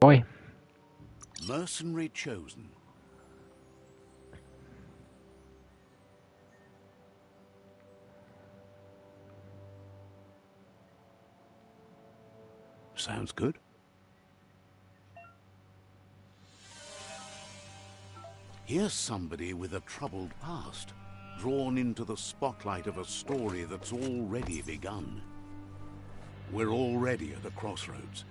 Boy. Mercenary chosen. Sounds good. Here's somebody with a troubled past, drawn into the spotlight of a story that's already begun. We're already at a crossroads.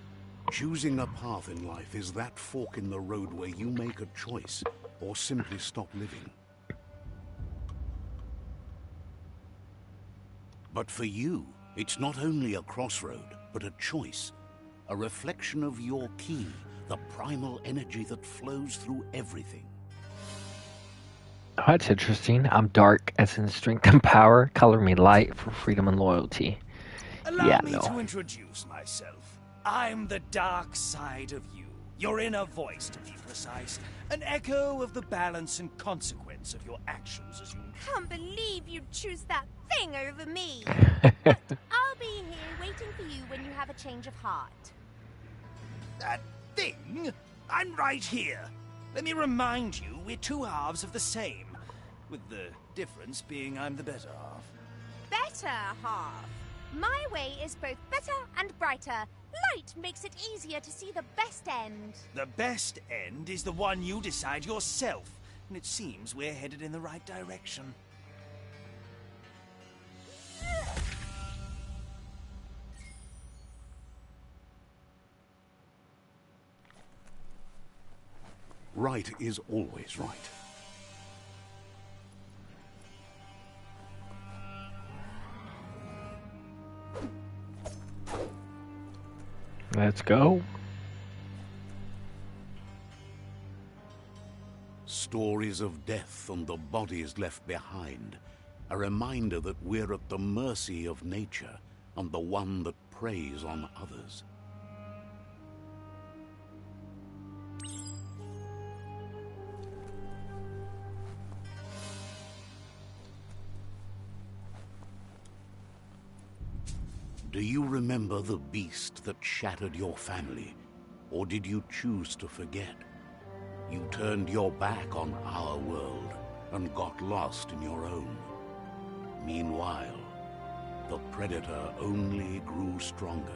Choosing a path in life is that fork in the road where you make a choice or simply stop living. But for you, it's not only a crossroad, but a choice. A reflection of your key, the primal energy that flows through everything. Oh, that's interesting. I'm dark, as in strength and power. Color me light for freedom and loyalty. Allow me to introduce myself. I'm the dark side of you. Your inner voice, to be precise. An echo of the balance and consequence of your actions as you... Can't believe you'd choose that thing over me. But I'll be here waiting for you when you have a change of heart. That thing? I'm right here. Let me remind you, we're two halves of the same. With the difference being I'm the better half. Better half? My way is both better and brighter. Light makes it easier to see the best end. The best end is the one you decide yourself. And it seems we're headed in the right direction. Right is always right. Let's go. Stories of death and the bodies left behind. A reminder that we're at the mercy of nature and the one that preys on others. Do you remember the beast that shattered your family? Or did you choose to forget? You turned your back on our world and got lost in your own. Meanwhile, the predator only grew stronger.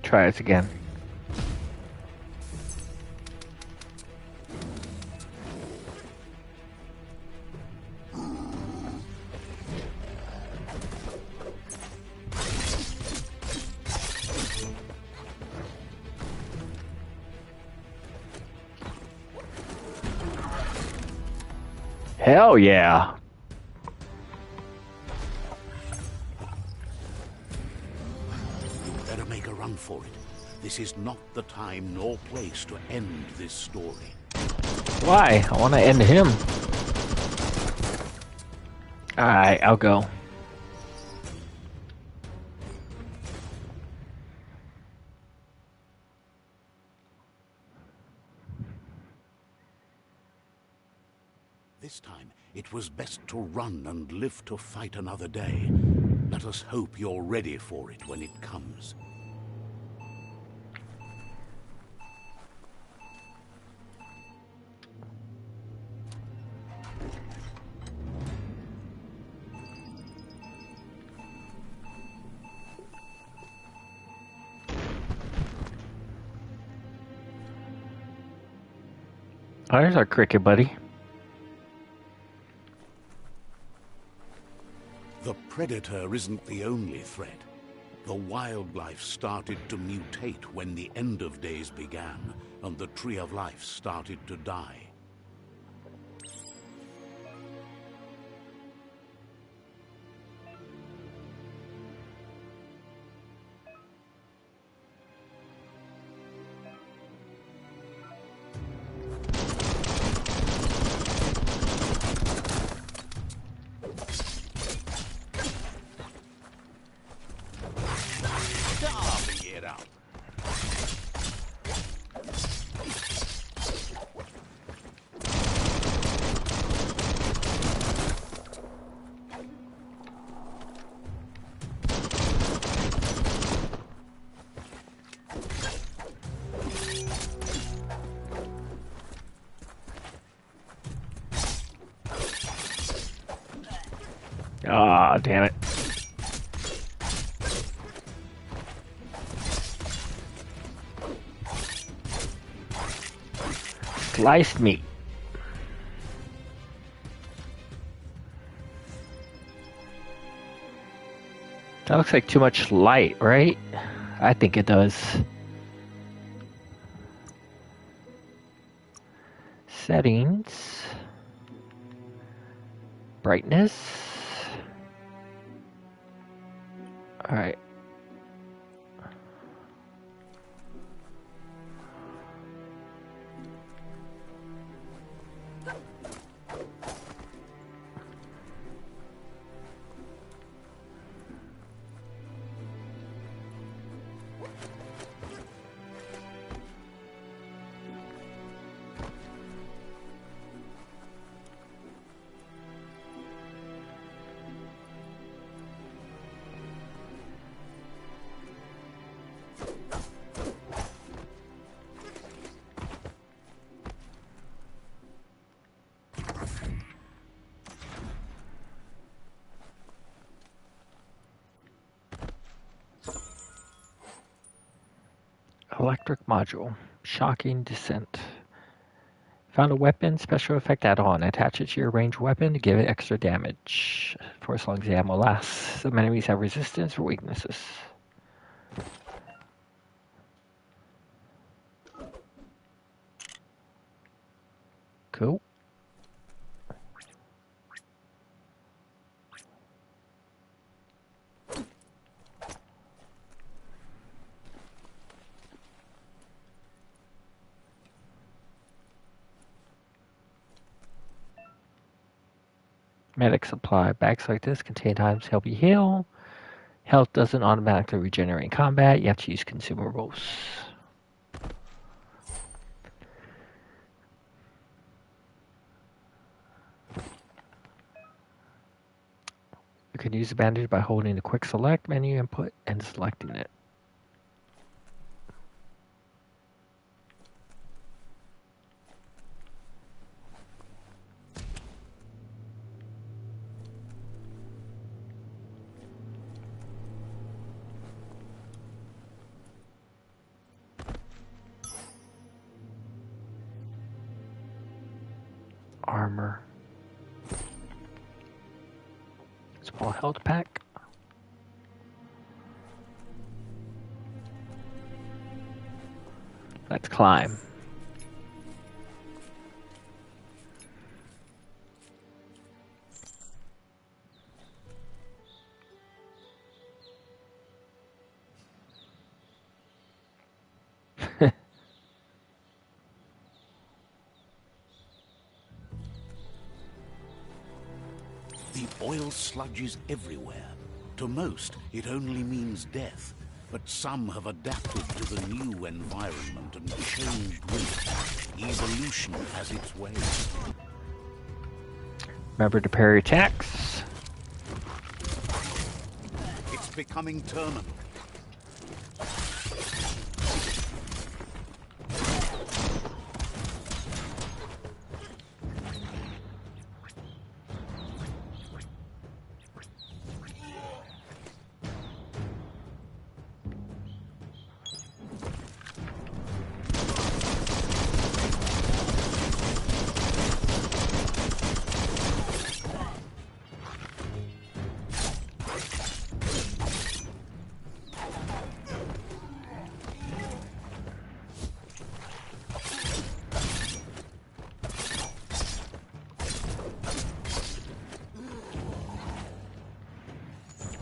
Try it again. Hell yeah. Better make a run for it. This is not the time nor place to end this story. Why? I want to end him. Alright, I'll go. This time, it was best to run and live to fight another day. Let us hope you're ready for it when it comes. Oh, there's our cricket buddy. The predator isn't the only threat. The wildlife started to mutate when the end of days began, and the tree of life started to die. Ah, damn it. Sliced meat. That looks like too much light, right? I think it does. Settings. Brightness. Alright. Electric module. Shocking descent. Found a weapon special effect add-on. Attach it to your ranged weapon to give it extra damage for as long as the ammo lasts. Some enemies have resistance or weaknesses. Cool. Medic supply. Bags like this contain items to help you heal. Health doesn't automatically regenerate in combat. You have to use consumables. You can use the bandage by holding the quick select menu input and selecting it. Armor. Small health pack. Let's climb. The oil sludges everywhere. To most, it only means death. But some have adapted to the new environment and changed with it. Evolution has its ways. Remember to parry attacks. It's becoming terminal.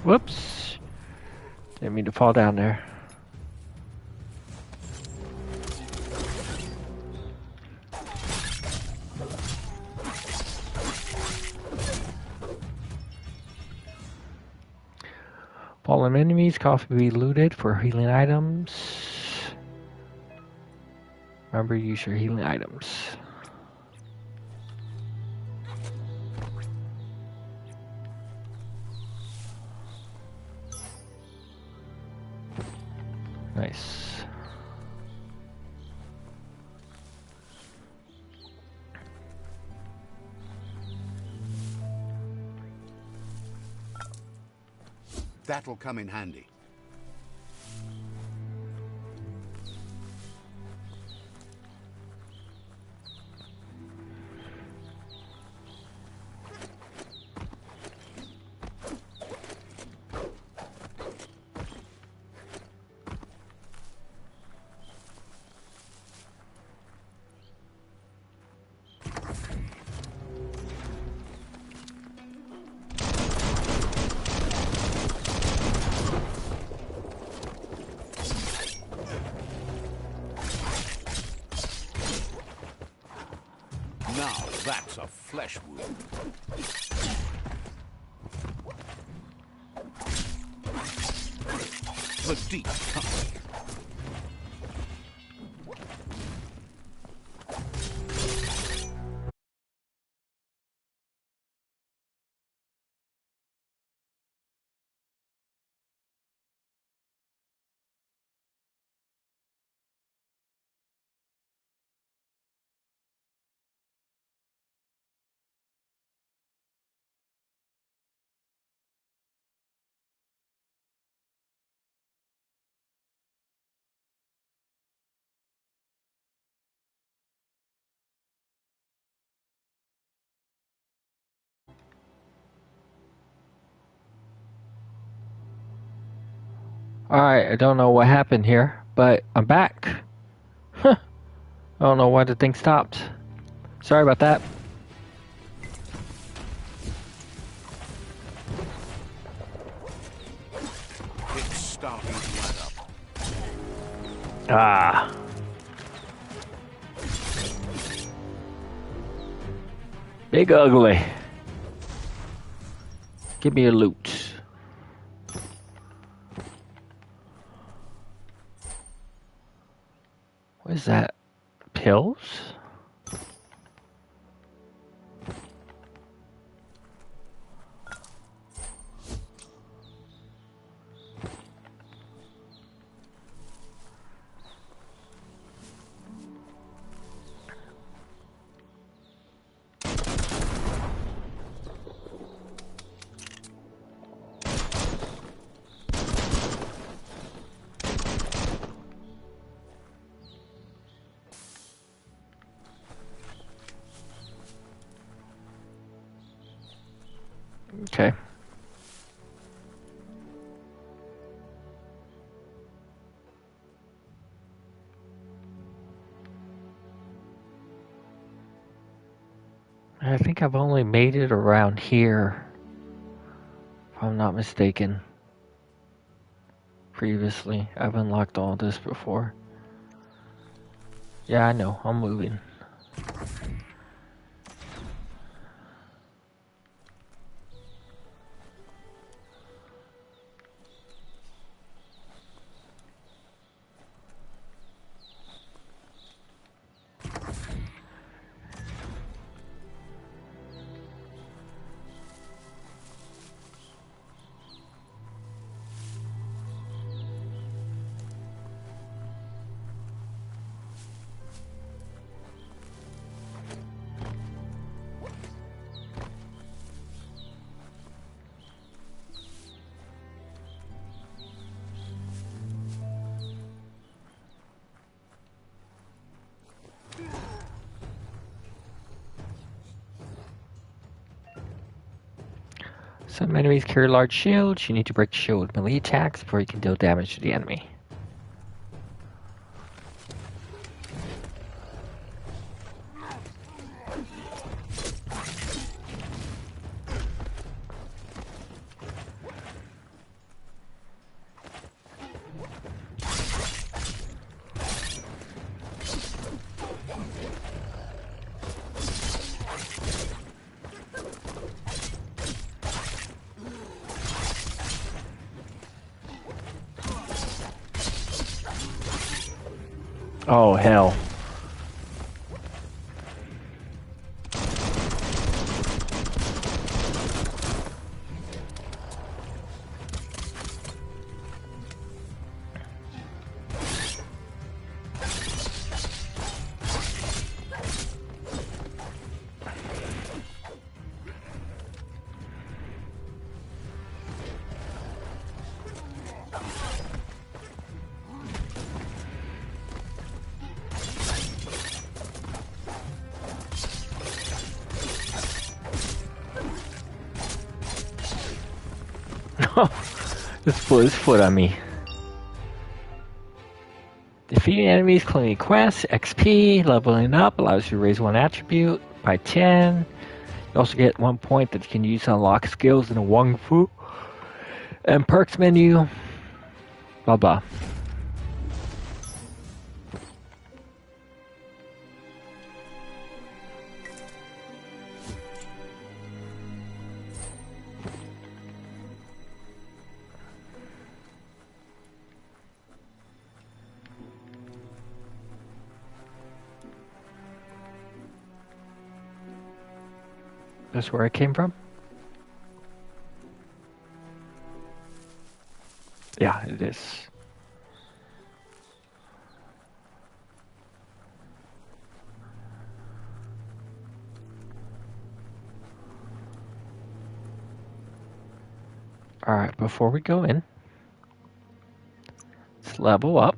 Whoops. Didn't mean to fall down there. Fallen enemies can also be looted for healing items. Remember, use your healing items. Nice. That'll come in handy. Now that's a flesh wound. The deep cut. Alright, I don't know what happened here, but I'm back. Huh. I don't know why the thing stopped. Sorry about that. It's starting to add up. Ah. Big ugly. Give me your loot. What is that? Pills? Okay. I think I've only made it around here, if I'm not mistaken. Previously, I've unlocked all this before. Yeah, I know, I'm moving. Some enemies carry large shields. You need to break the shield with melee attacks before you can deal damage to the enemy. Oh, hell. Just put his foot on me. Defeating enemies, claiming quests, XP, leveling up allows you to raise one attribute by 10. You also get 1 point that you can use to unlock skills in a Wong Fu and perks menu. Blah blah. That's where I came from? Yeah, it is. Alright, before we go in, let's level up.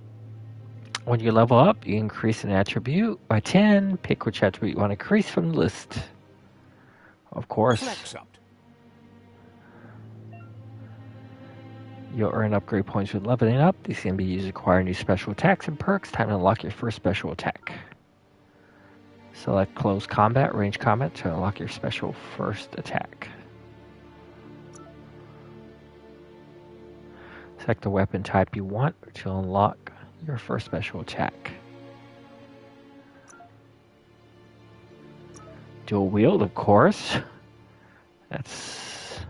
When you level up, you increase an attribute by 10. Pick which attribute you want to increase from the list. Of course. You'll earn upgrade points with leveling up. These can be used to acquire new special attacks and perks. Time to unlock your first special attack. Select close combat, range combat to unlock your special first attack. Select the weapon type you want to unlock your first special attack. Dual wield, of course. That's...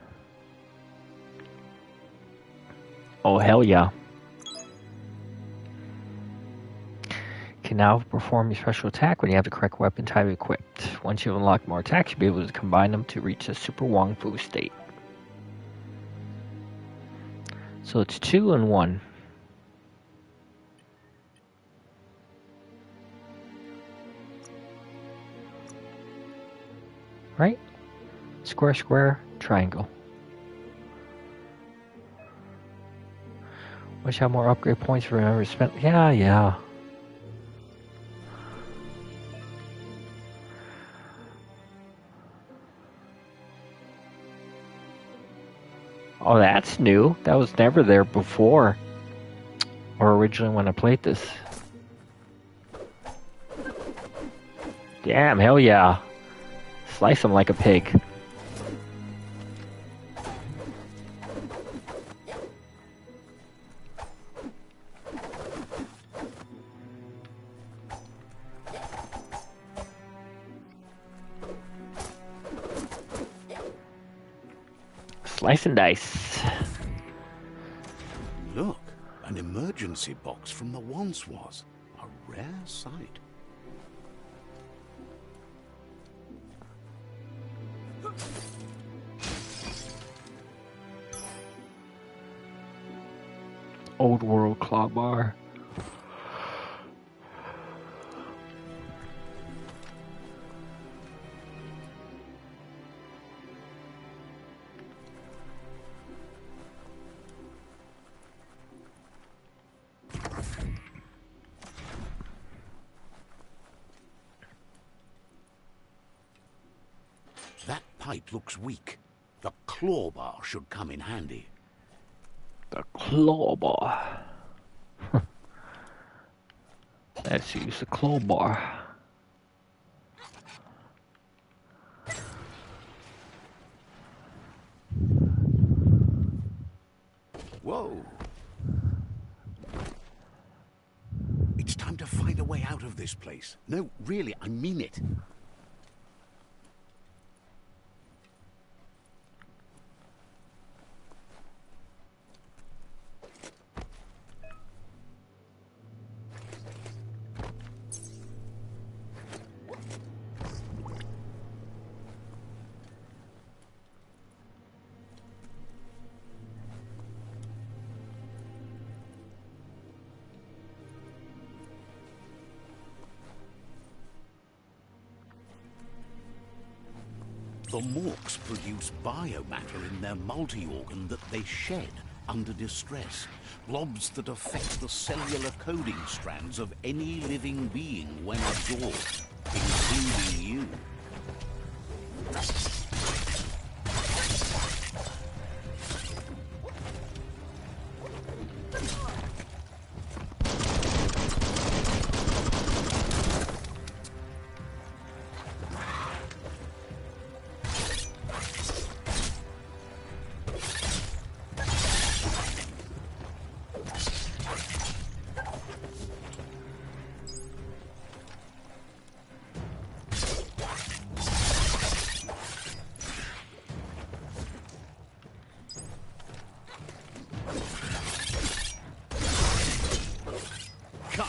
oh, hell yeah. You can now perform your special attack when you have the correct weapon type equipped. Once you unlock more attacks, you'll be able to combine them to reach a Super Wong Fu state. So it's 2 and 1. Right? Square, square, triangle. Wish I had more upgrade points for whatever spent. Yeah. Oh, that's new. That was never there before. Or originally when I played this. Damn, hell yeah. Slice him like a pig. Slice and dice. Look, an emergency box from the once was. A rare sight. Old world claw bar. That pipe looks weak. The claw bar should come in handy. The claw bar. Let's use the claw bar. Whoa. It's time to find a way out of this place. No, really, I mean it. The Morks produce biomatter in their multi-organ that they shed under distress. Blobs that affect the cellular coding strands of any living being when absorbed, including you.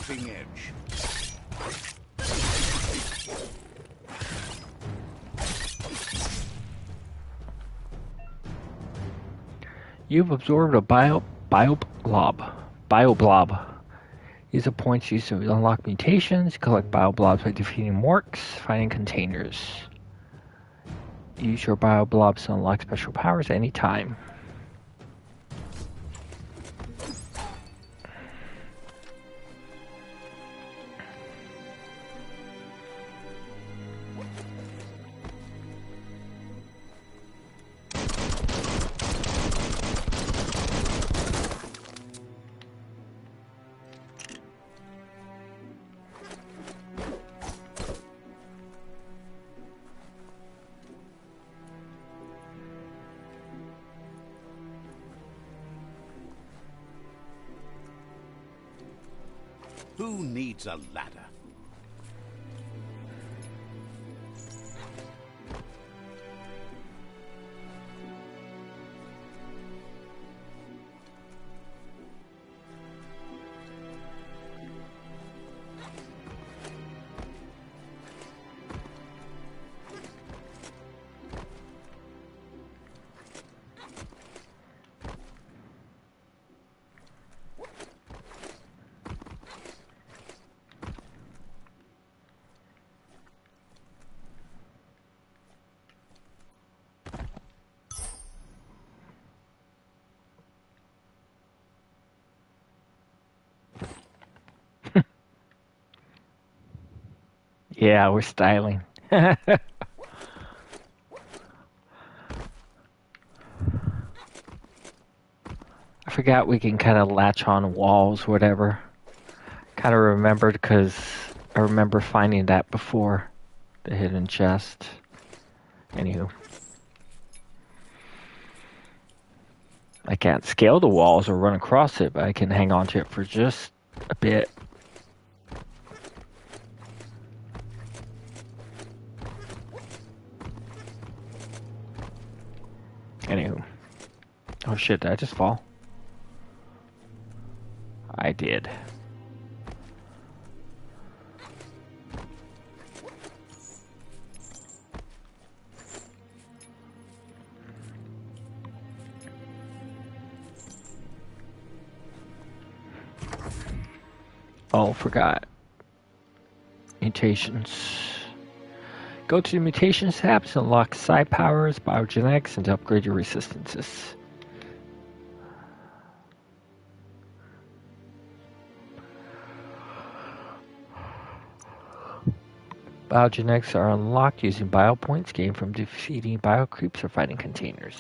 cutting edge. You've absorbed a bioblob. These are points used to unlock mutations. Collect bioblobs by defeating morks, finding containers. Use your bioblobs to unlock special powers anytime. Who needs a ladder? Yeah, we're styling. I forgot we can kind of latch on walls, whatever. Kind of remembered because I remember finding that before. The hidden chest. Anywho. I can't scale the walls or run across it, but I can hang on to it for just a bit. Anywho. Oh shit, did I just fall? I did. Oh, forgot. Mutations. Go to the Mutations tab to unlock side powers, biogenetics, and to upgrade your resistances. Biogenetics are unlocked using bio points gained from defeating bio creeps or fighting containers.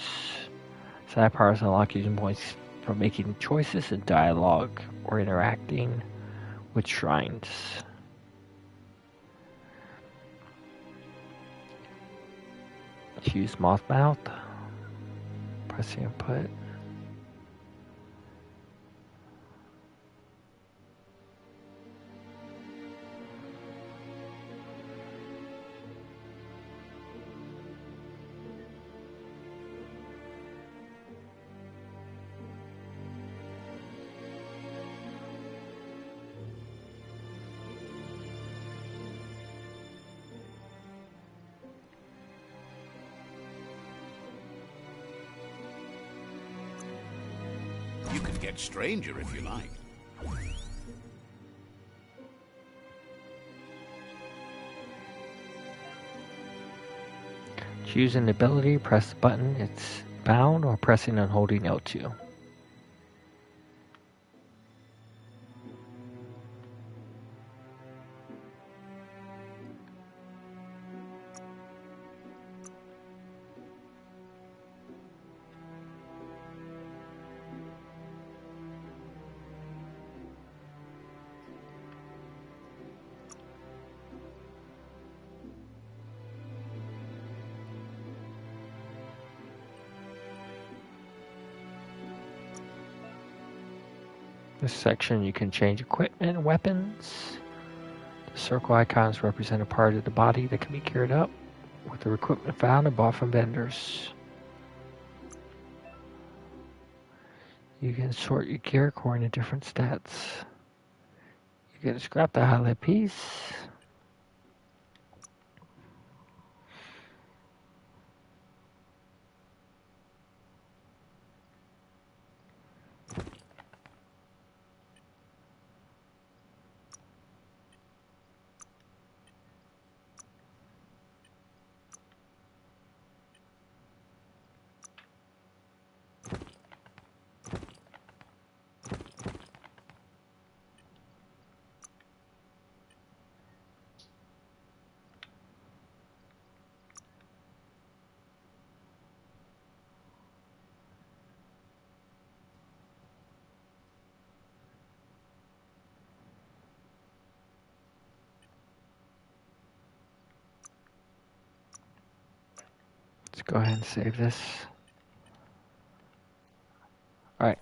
Side powers unlock using points from making choices in dialogue or interacting with shrines. Use moth mouth. Press the input. You can get stranger if you like. Choose an ability, press the button, it's bound, or pressing and holding L2. This section you can change equipment and weapons. The circle icons represent a part of the body that can be geared up with the equipment found and bought from vendors. You can sort your gear according to different stats. You gotta scrap the highlight piece. Let's go ahead and save this. All right.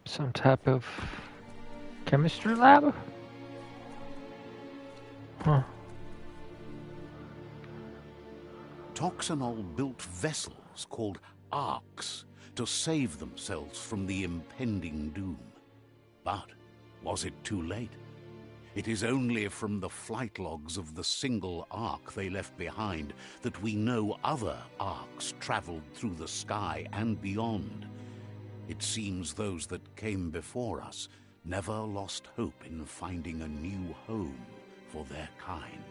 Some type of chemistry lab? Huh. Toxanol built vessels called arks to save themselves from the impending doom. But was it too late? It is only from the flight logs of the single ark they left behind that we know other arks traveled through the sky and beyond. It seems those that came before us never lost hope in finding a new home for their kind.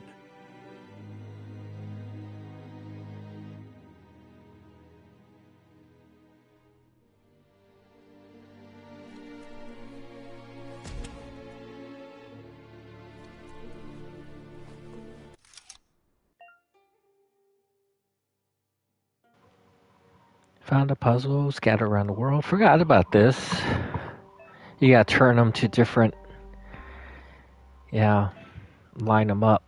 Found a puzzle scattered around the world. Forgot about this. You gotta turn them to different. Yeah, line them up.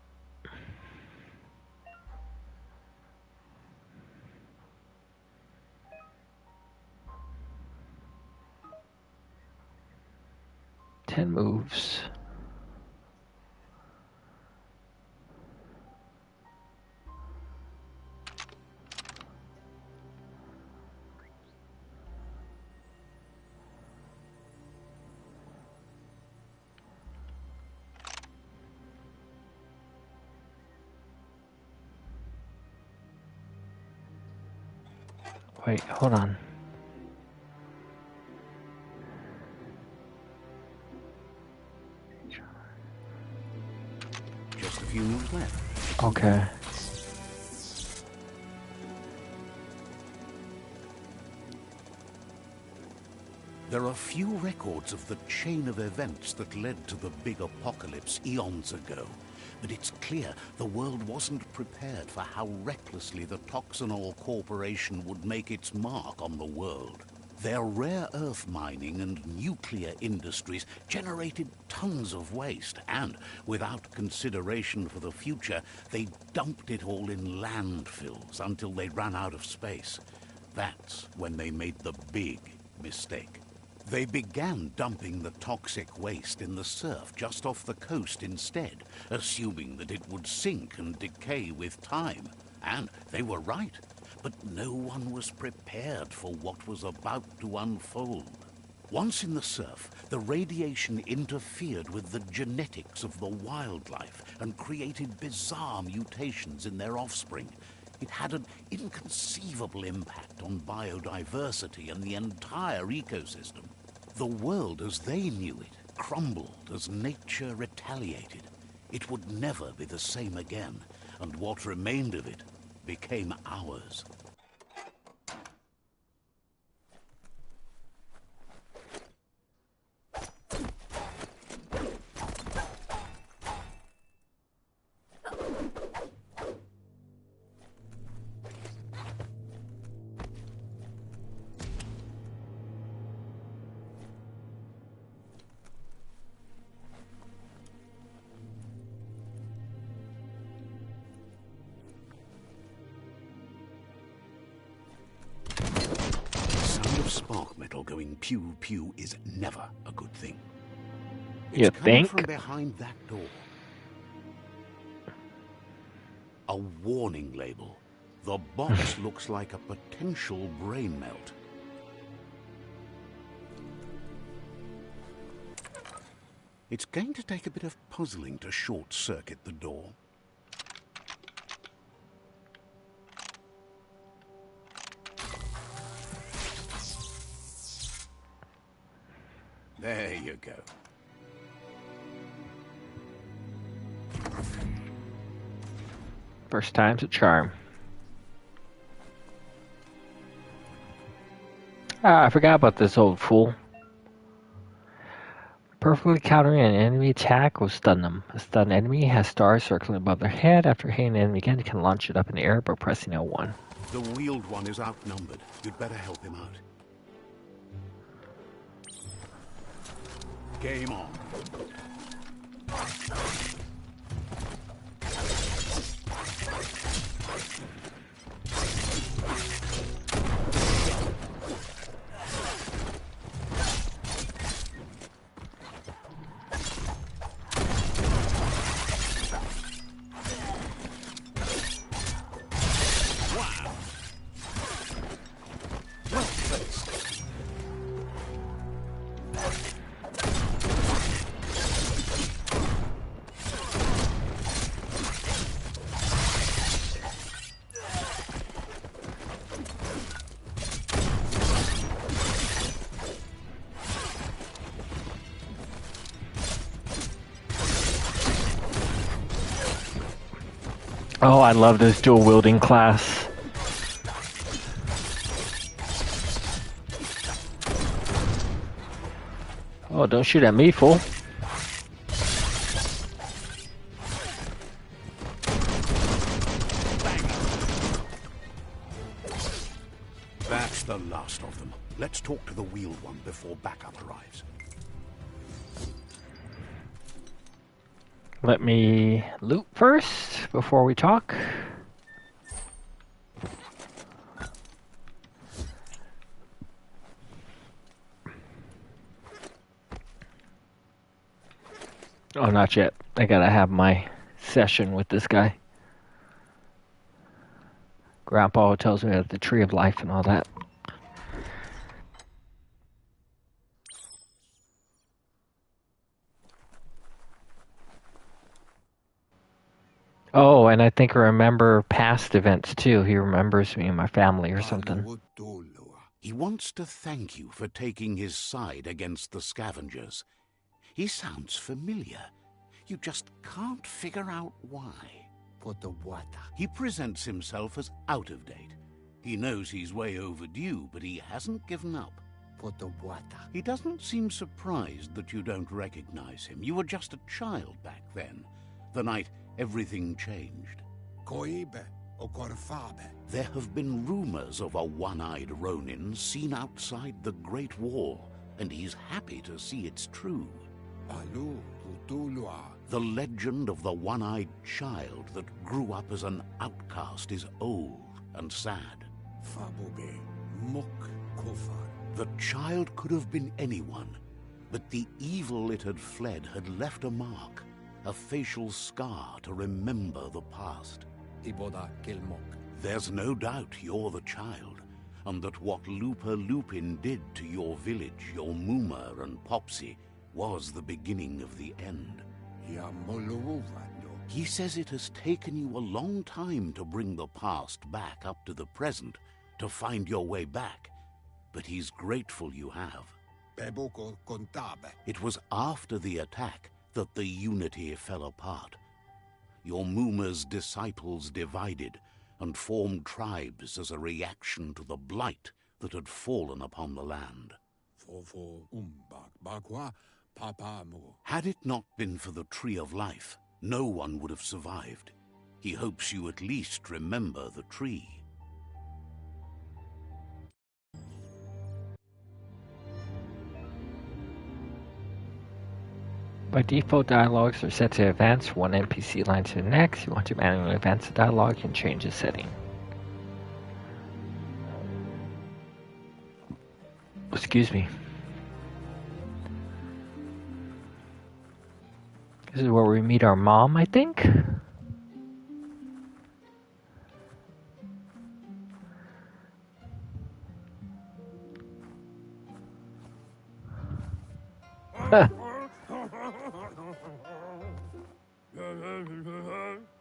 Ten moves. Wait, hold on. Just a few moves left. Okay. There are few records of the chain of events that led to the big apocalypse eons ago, but it's clear the world wasn't prepared for how recklessly the Toxanol Corporation would make its mark on the world. Their rare earth mining and nuclear industries generated tons of waste, and without consideration for the future, they dumped it all in landfills until they ran out of space. That's when they made the big mistake. They began dumping the toxic waste in the surf just off the coast instead, assuming that it would sink and decay with time. And they were right. But no one was prepared for what was about to unfold. Once in the surf, the radiation interfered with the genetics of the wildlife and created bizarre mutations in their offspring. It had an inconceivable impact on biodiversity and the entire ecosystem. The world as they knew it crumbled as nature retaliated. It would never be the same again, and what remained of it became ours. going pew-pew is never a good thing. You It's coming think? from behind that door. A warning label. The box looks like a potential brain melt. It's going to take a bit of puzzling to short-circuit the door. There you go. First time's a charm. Ah, I forgot about this old fool. Perfectly countering an enemy attack will stun them. A stunned enemy has stars circling above their head. After hitting an enemy again, you can launch it up in the air by pressing L1. The wheeled one is outnumbered. You'd better help him out. Game on. Oh, I love this dual wielding class. Oh, don't shoot at me, fool. That's the last of them. Let's talk to the wheeled one before backup arrives. Let me loot first before we talk. Oh, not yet. I gotta have my session with this guy. Grandpa tells me about the tree of life and all that. Oh, and I think I remember past events too. He remembers me and my family or something. He wants to thank you for taking his side against the scavengers. He sounds familiar. You just can't figure out why. He presents himself as out of date. He knows he's way overdue, but he hasn't given up. He doesn't seem surprised that you don't recognize him. You were just a child back then, the night everything changed. There have been rumors of a one-eyed Ronin seen outside the Great Wall, and he's happy to see it's true. The legend of the one-eyed child that grew up as an outcast is old and sad. The child could have been anyone, but the evil it had fled had left a mark, a facial scar to remember the past. There's no doubt you're the child, and that what Lupa Lupin did to your village, your Muma and Popsy, was the beginning of the end. He says it has taken you a long time to bring the past back up to the present, to find your way back, but he's grateful you have. It was after the attack that the unity fell apart. Your Muma's disciples divided and formed tribes as a reaction to the blight that had fallen upon the land. Had it not been for the Tree of Life, no one would have survived. He hopes you at least remember the tree. By default, dialogues are set to advance one NPC line to the next. If you want to manually advance the dialogue, you can change the setting. excuse me. This is where we meet our mom, I think.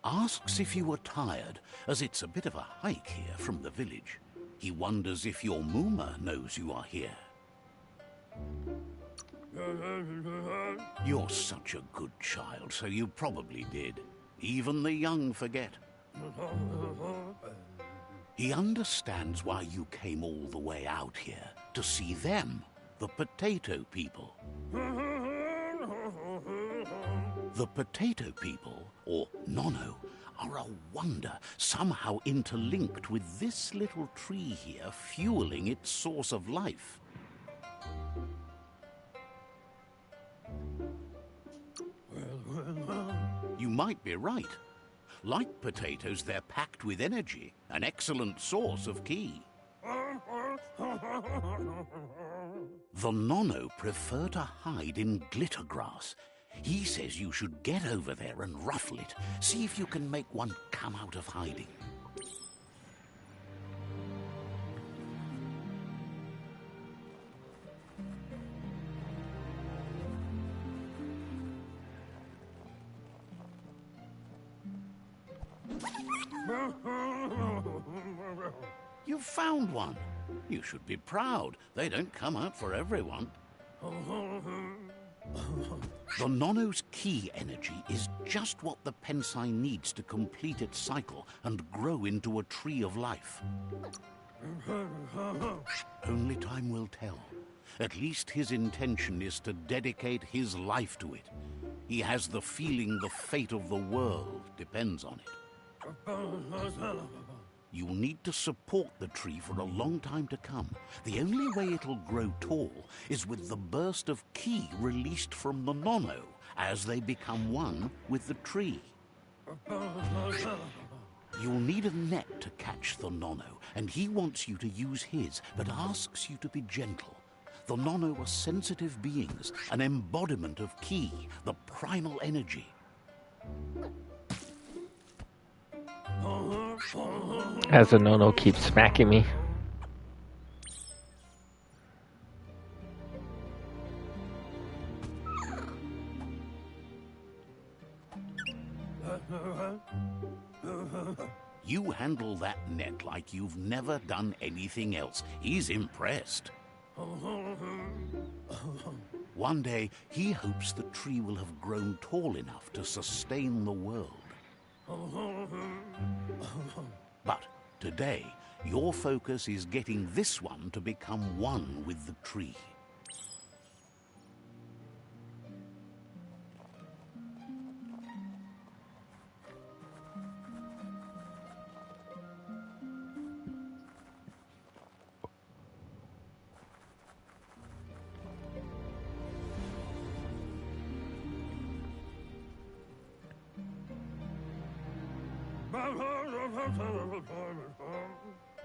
Asks if you were tired, as it's a bit of a hike here from the village. He wonders if your Mooma knows you are here. You're such a good child, so you probably did. Even the young forget. He understands why you came all the way out here, to see them, the potato people. The potato people, or Nono, are a wonder, somehow interlinked with this little tree here, fueling its source of life. You might be right. Like potatoes, they're packed with energy, an excellent source of ki. The Nono prefer to hide in glitter grass. He says you should get over there and ruffle it. See if you can make one come out of hiding. You found one. You should be proud. They don't come out for everyone. The Nono's ki energy is just what the Pensai needs to complete its cycle and grow into a tree of life. Only time will tell. At least his intention is to dedicate his life to it. He has the feeling the fate of the world depends on it. You'll need to support the tree for a long time to come. The only way it'll grow tall is with the burst of ki released from the Nono as they become one with the tree. You'll need a net to catch the Nono, and he wants you to use his, but asks you to be gentle. The Nono are sensitive beings, an embodiment of ki, the primal energy. As the Nono keeps smacking me. You handle that net like you've never done anything else. He's impressed. One day, he hopes the tree will have grown tall enough to sustain the world. But today, your focus is getting this one to become one with the tree.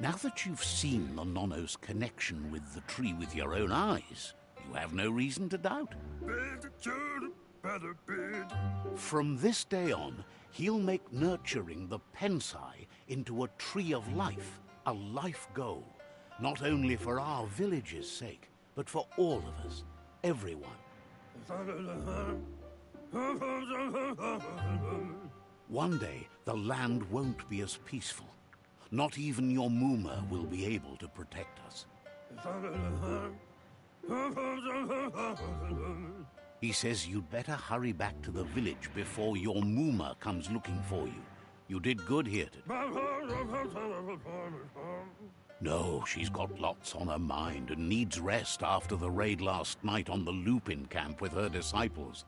Now that you've seen the Nono's connection with the tree with your own eyes, you have no reason to doubt. From this day on, he'll make nurturing the Pensai into a tree of life, a life goal, not only for our village's sake, but for all of us, everyone. One day, the land won't be as peaceful. Not even your Mooma will be able to protect us. He says you'd better hurry back to the village before your Mooma comes looking for you. You did good here today. No, she's got lots on her mind and needs rest after the raid last night on the Lupin camp with her disciples.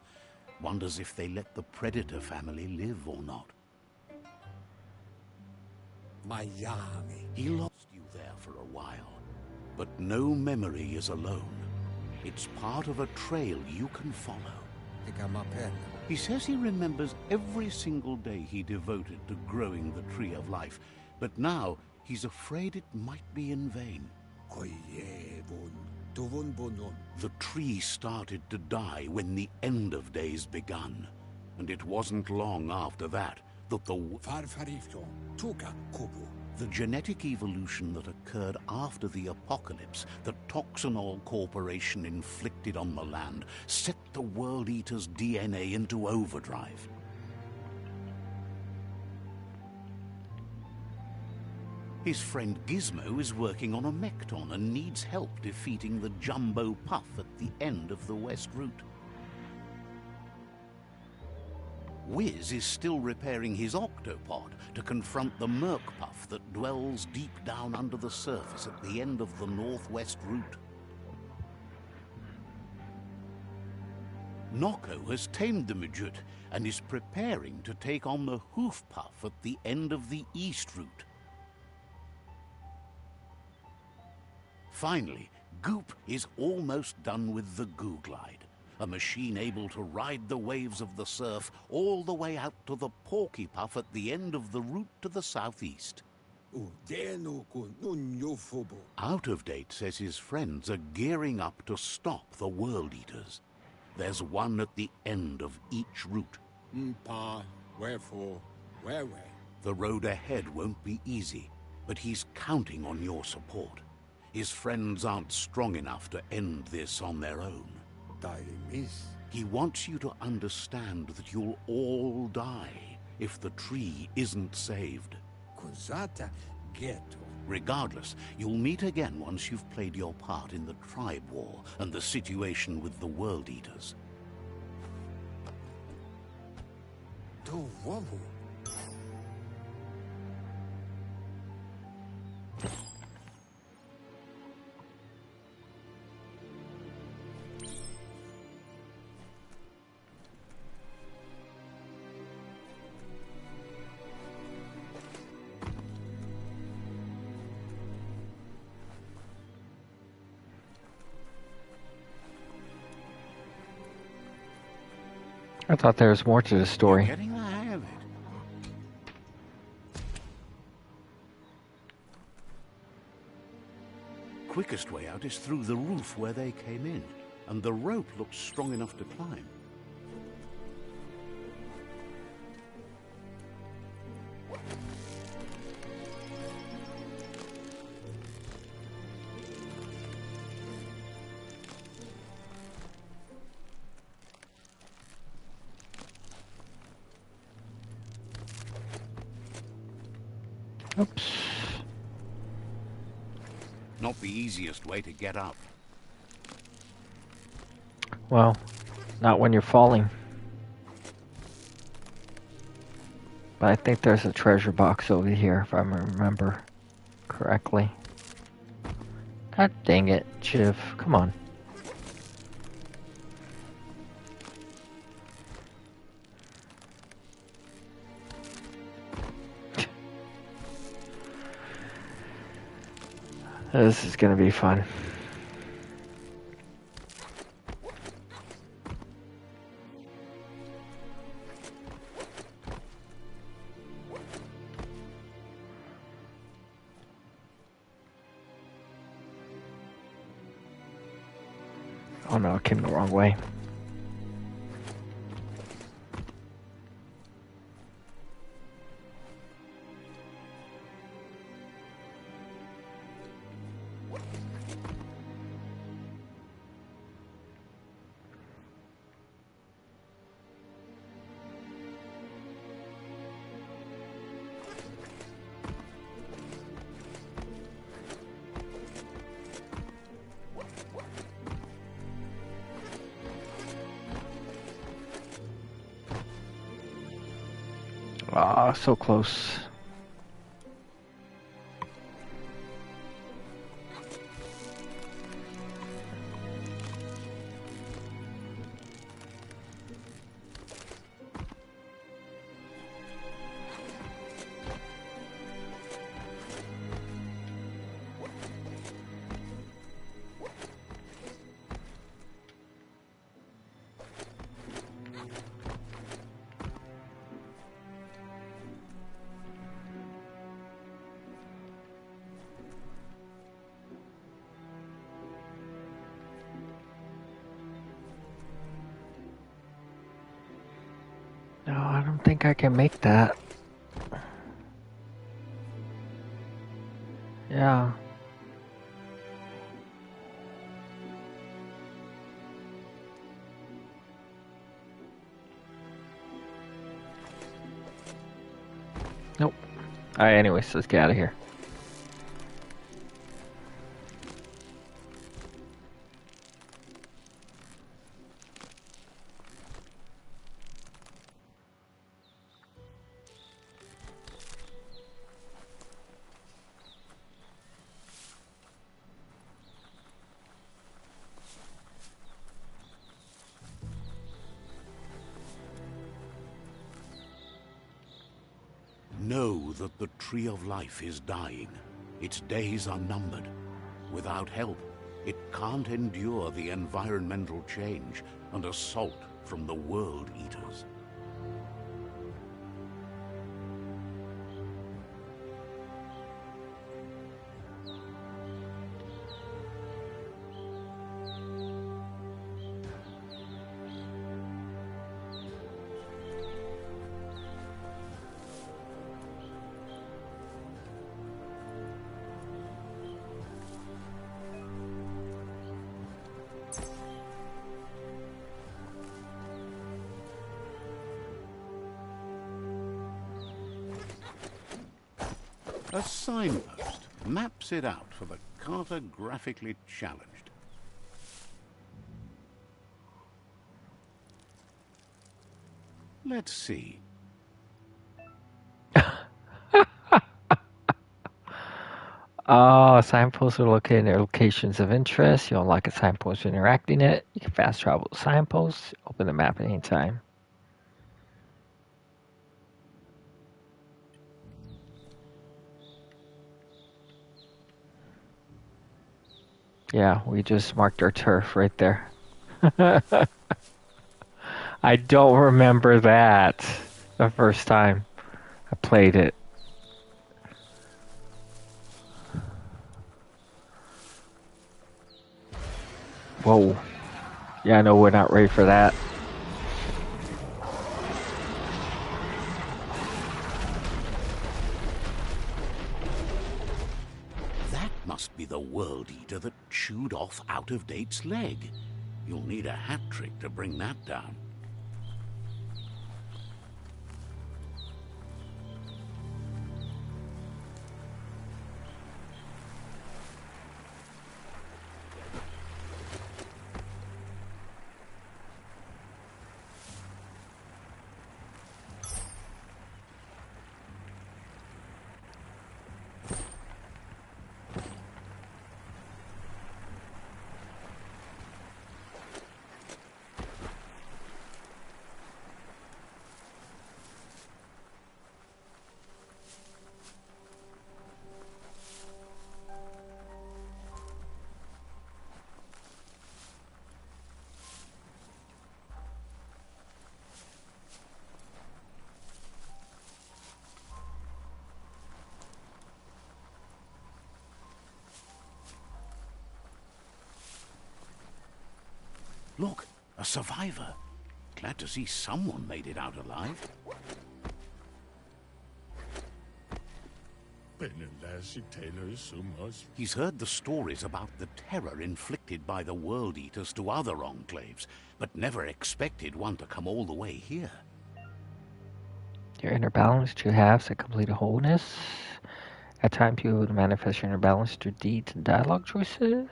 Wonders if they let the Predator family live or not. Miami. He lost you there for a while, but no memory is alone. It's part of a trail you can follow. He says he remembers every single day he devoted to growing the tree of life, but now he's afraid it might be in vain. Tuvun bunun. The tree started to die when the end of days begun. And it wasn't long after that that Farfarifyo. Tuka kubu. the genetic evolution that occurred after the apocalypse that Toxanol Corporation inflicted on the land set the World Eater's DNA into overdrive. His friend Gizmo is working on a Mekton and needs help defeating the Jumbo Puff at the end of the West Route. Wiz is still repairing his octopod to confront the Merc Puff that dwells deep down under the surface at the end of the Northwest Route. Noko has tamed the Midget and is preparing to take on the Hoof Puff at the end of the East Route. Finally, Goop is almost done with the Goo Glide, a machine able to ride the waves of the surf all the way out to the Porky Puff at the end of the route to the southeast. Out of Date says his friends are gearing up to stop the World Eaters. There's one at the end of each route. Mpa, wherefore, where? The road ahead won't be easy, but he's counting on your support. His friends aren't strong enough to end this on their own. He wants you to understand that you'll all die if the tree isn't saved. Regardless, you'll meet again once you've played your part in the tribe war and the situation with the World Eaters. I thought there was more to the story. You're getting the hang of it. Quickest way out is through the roof where they came in, and the rope looks strong enough to climb. Oops. Not the easiest way to get up. Well, not when you're falling. But I think there's a treasure box over here, if I remember correctly. God dang it, Chiv. Come on. This is gonna be fun. Oh no, I came the wrong way. Ah, so close. I don't think I can make that. Yeah. Nope. Alright, anyways, let's get out of here. Know that the Tree of Life is dying. Its days are numbered. Without help, it can't endure the environmental change and assault from the World Eaters. A signpost maps it out for the cartographically challenged. Let's see. Signposts are located near locations of interest. You'll unlock a signpost interacting it. You can fast travel to signposts. Open the map at any time. Yeah, we just marked our turf right there. I don't remember that the first time I played it. Whoa. Yeah, no, we're not ready for that. That must be the World Eater that chewed off Out-of-Date's leg. You'll need a hat trick to bring that down. Look, a survivor. Glad to see someone made it out alive. He's heard the stories about the terror inflicted by the World Eaters to other enclaves, but never expected one to come all the way here. Your inner balance, two halves that complete a wholeness. At times you will manifest your inner balance through deeds and dialogue choices.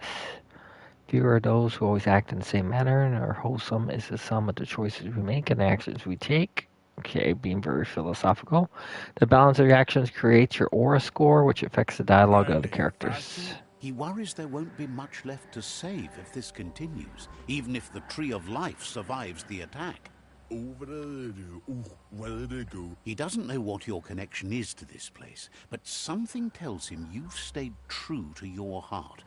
Few are those who always act in the same manner, and our wholesome is the sum of the choices we make and the actions we take. Okay, being very philosophical. The balance of your actions creates your aura score, which affects the dialogue of the characters. He worries there won't be much left to save if this continues, even if the Tree of Life survives the attack. He doesn't know what your connection is to this place, but something tells him you've stayed true to your heart.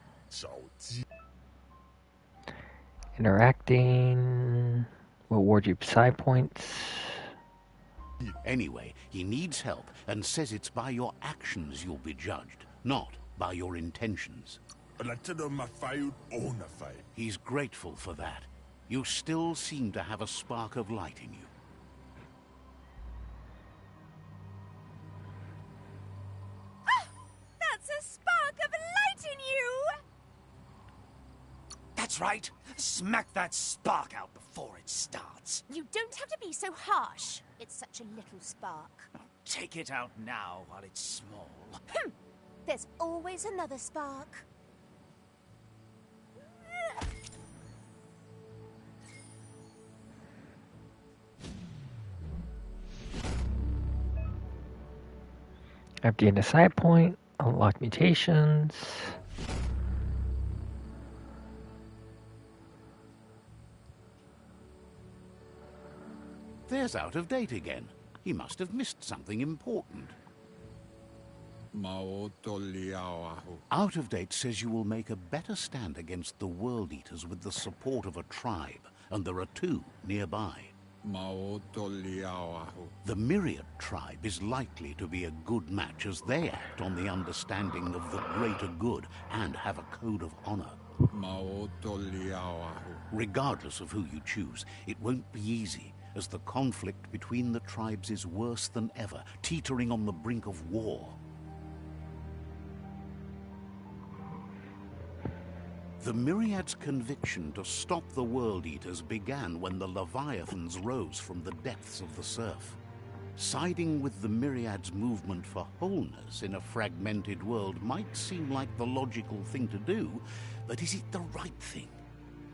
Interacting will award you psi points. Anyway, he needs help and says it's by your actions you'll be judged, not by your intentions. He's grateful for that. You still seem to have a spark of light in you. That's right. Smack that spark out before it starts. You don't have to be so harsh. It's such a little spark. Take it out now while it's small. There's always another spark. Empty in a side point. Unlock mutations. There's out of date again. He must have missed something important. Out of date says you will make a better stand against the World Eaters with the support of a tribe, and there are 2 nearby. The Myriad tribe is likely to be a good match as they act on the understanding of the greater good and have a code of honor. Regardless of who you choose, it won't be easy, as the conflict between the tribes is worse than ever, teetering on the brink of war. The Myriad's conviction to stop the World Eaters began when the Leviathans rose from the depths of the surf. Siding with the Myriad's movement for wholeness in a fragmented world might seem like the logical thing to do, but is it the right thing?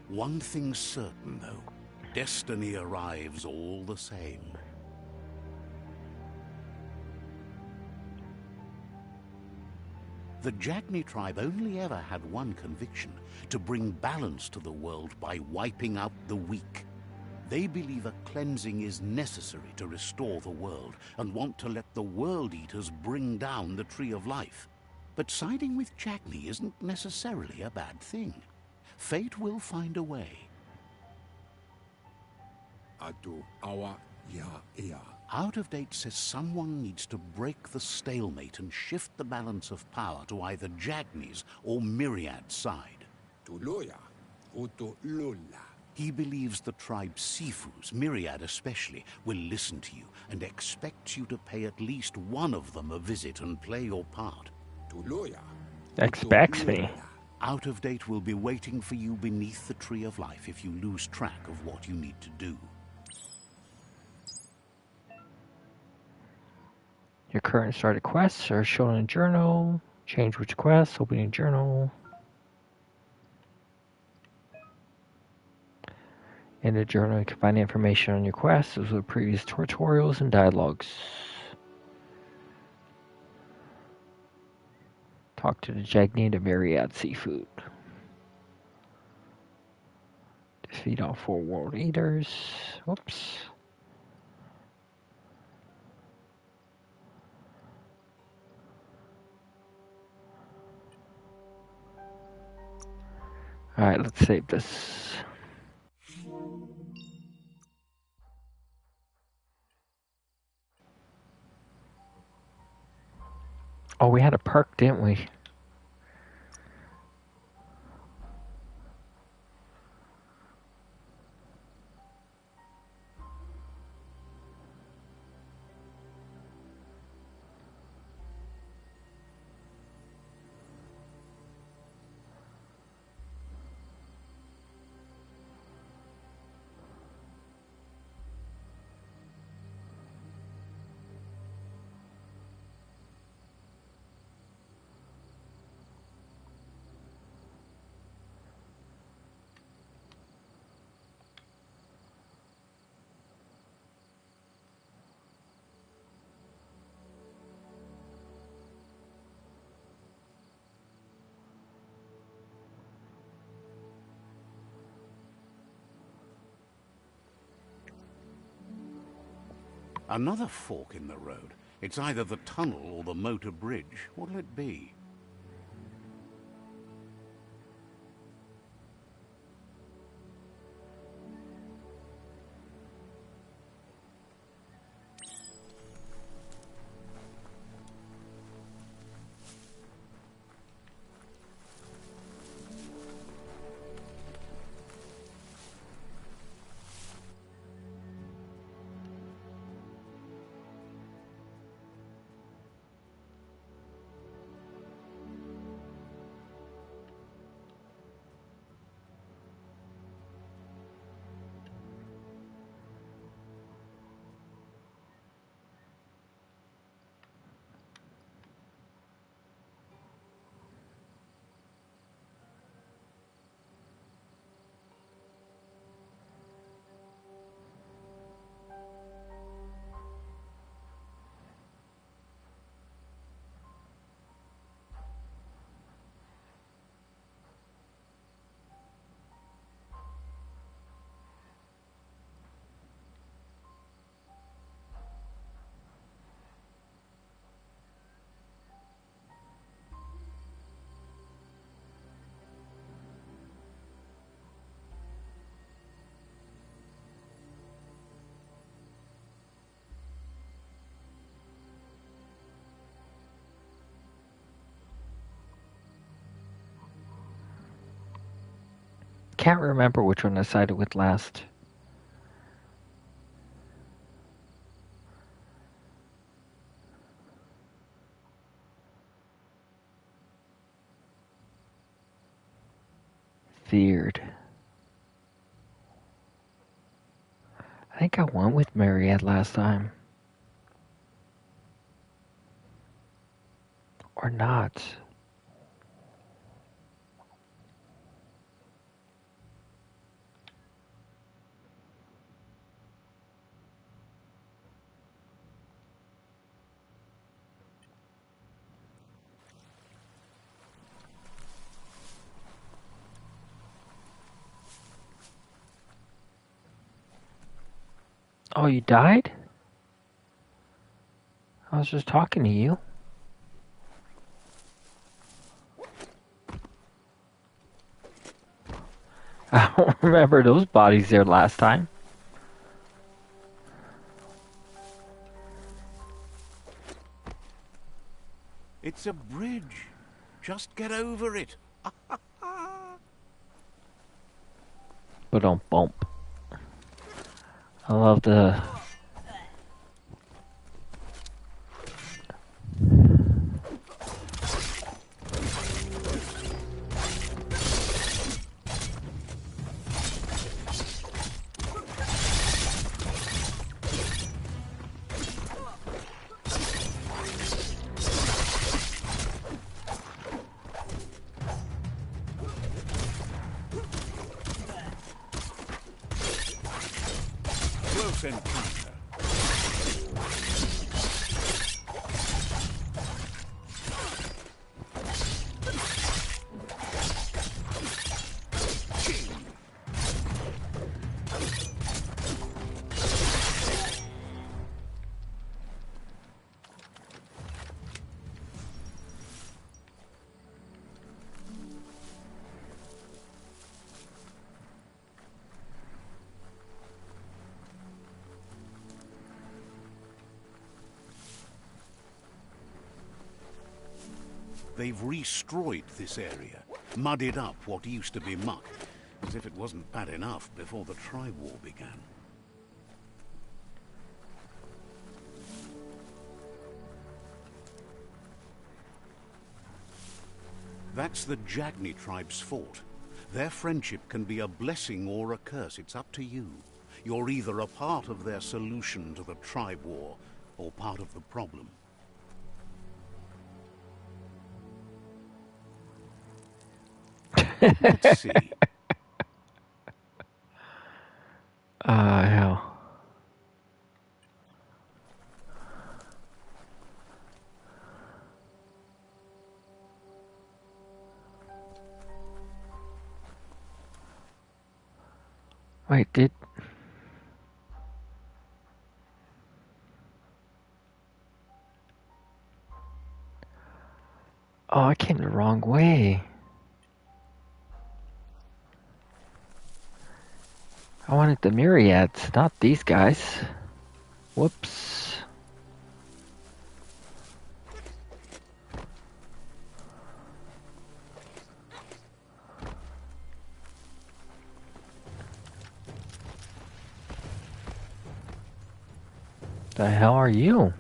One thing's certain, though. Destiny arrives all the same. The Jagni tribe only ever had one conviction: to bring balance to the world by wiping out the weak. They believe a cleansing is necessary to restore the world, and want to let the World Eaters bring down the Tree of Life. But siding with Jagni isn't necessarily a bad thing. Fate will find a way. Out of date says someone needs to break the stalemate and shift the balance of power to either Jagni's or Myriad's side. He believes the tribe Sifus, Myriad especially, will listen to you and expects you to pay at least one of them a visit and play your part. Expects me. Out of date will be waiting for you beneath the Tree of Life if you lose track of what you need to do. Your current started quests are shown in a journal. Change which quests, opening journal. In the journal, you can find information on your quests, as with previous tutorials and dialogues. Talk to the Jagni to Myriad Seafood. Defeat all 4 World Eaters. Whoops. Alright, let's save this. Oh, we had a perk, didn't we? Another fork in the road. It's either the tunnel or the motor bridge. What'll it be? can't remember which one I sided with last. Feared. I think I went with Mariette last time. Or not. Oh, you died? I was just talking to you. I don't remember those bodies there last time. It's a bridge. Just get over it. But don't bump. I love the... Close encounter. They've restroyed this area, muddied up what used to be muck, as if it wasn't bad enough before the tribe war began. That's the Jagni tribe's fort. Their friendship can be a blessing or a curse. It's up to you. You're either a part of their solution to the tribe war, or part of the problem. Let's see. Hell. Wait, did... Oh, I came the wrong way. I wanted the myriads, not these guys. Whoops. The hell are you?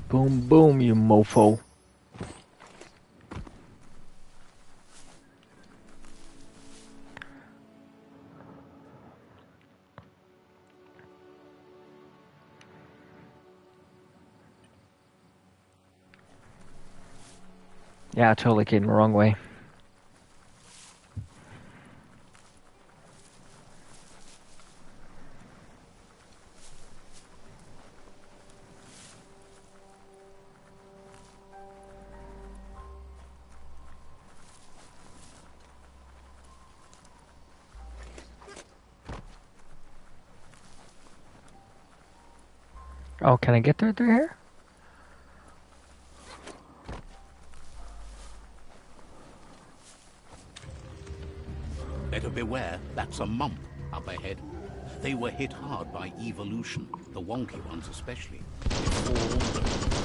Boom, boom, you mofo. Yeah, I totally came the wrong way. Oh, can I get through here? Better beware, that's a mump up ahead. They were hit hard by evolution, the wonky ones especially. Deformed and unfit.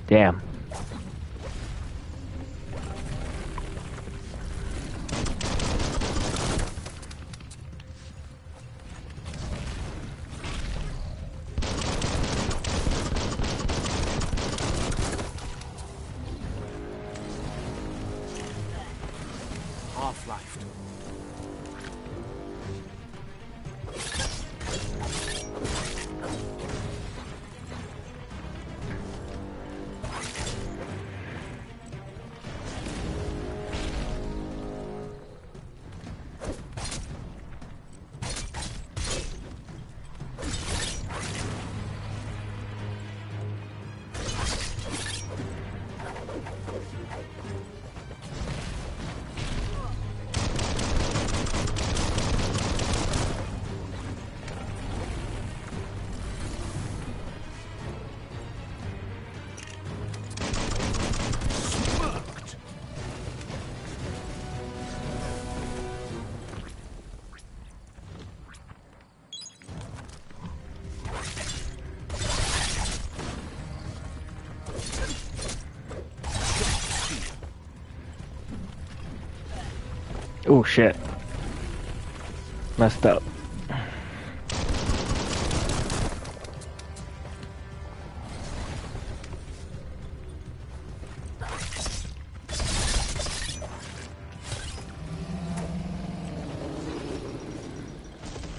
Damn. Half-life. Oh shit. Messed up.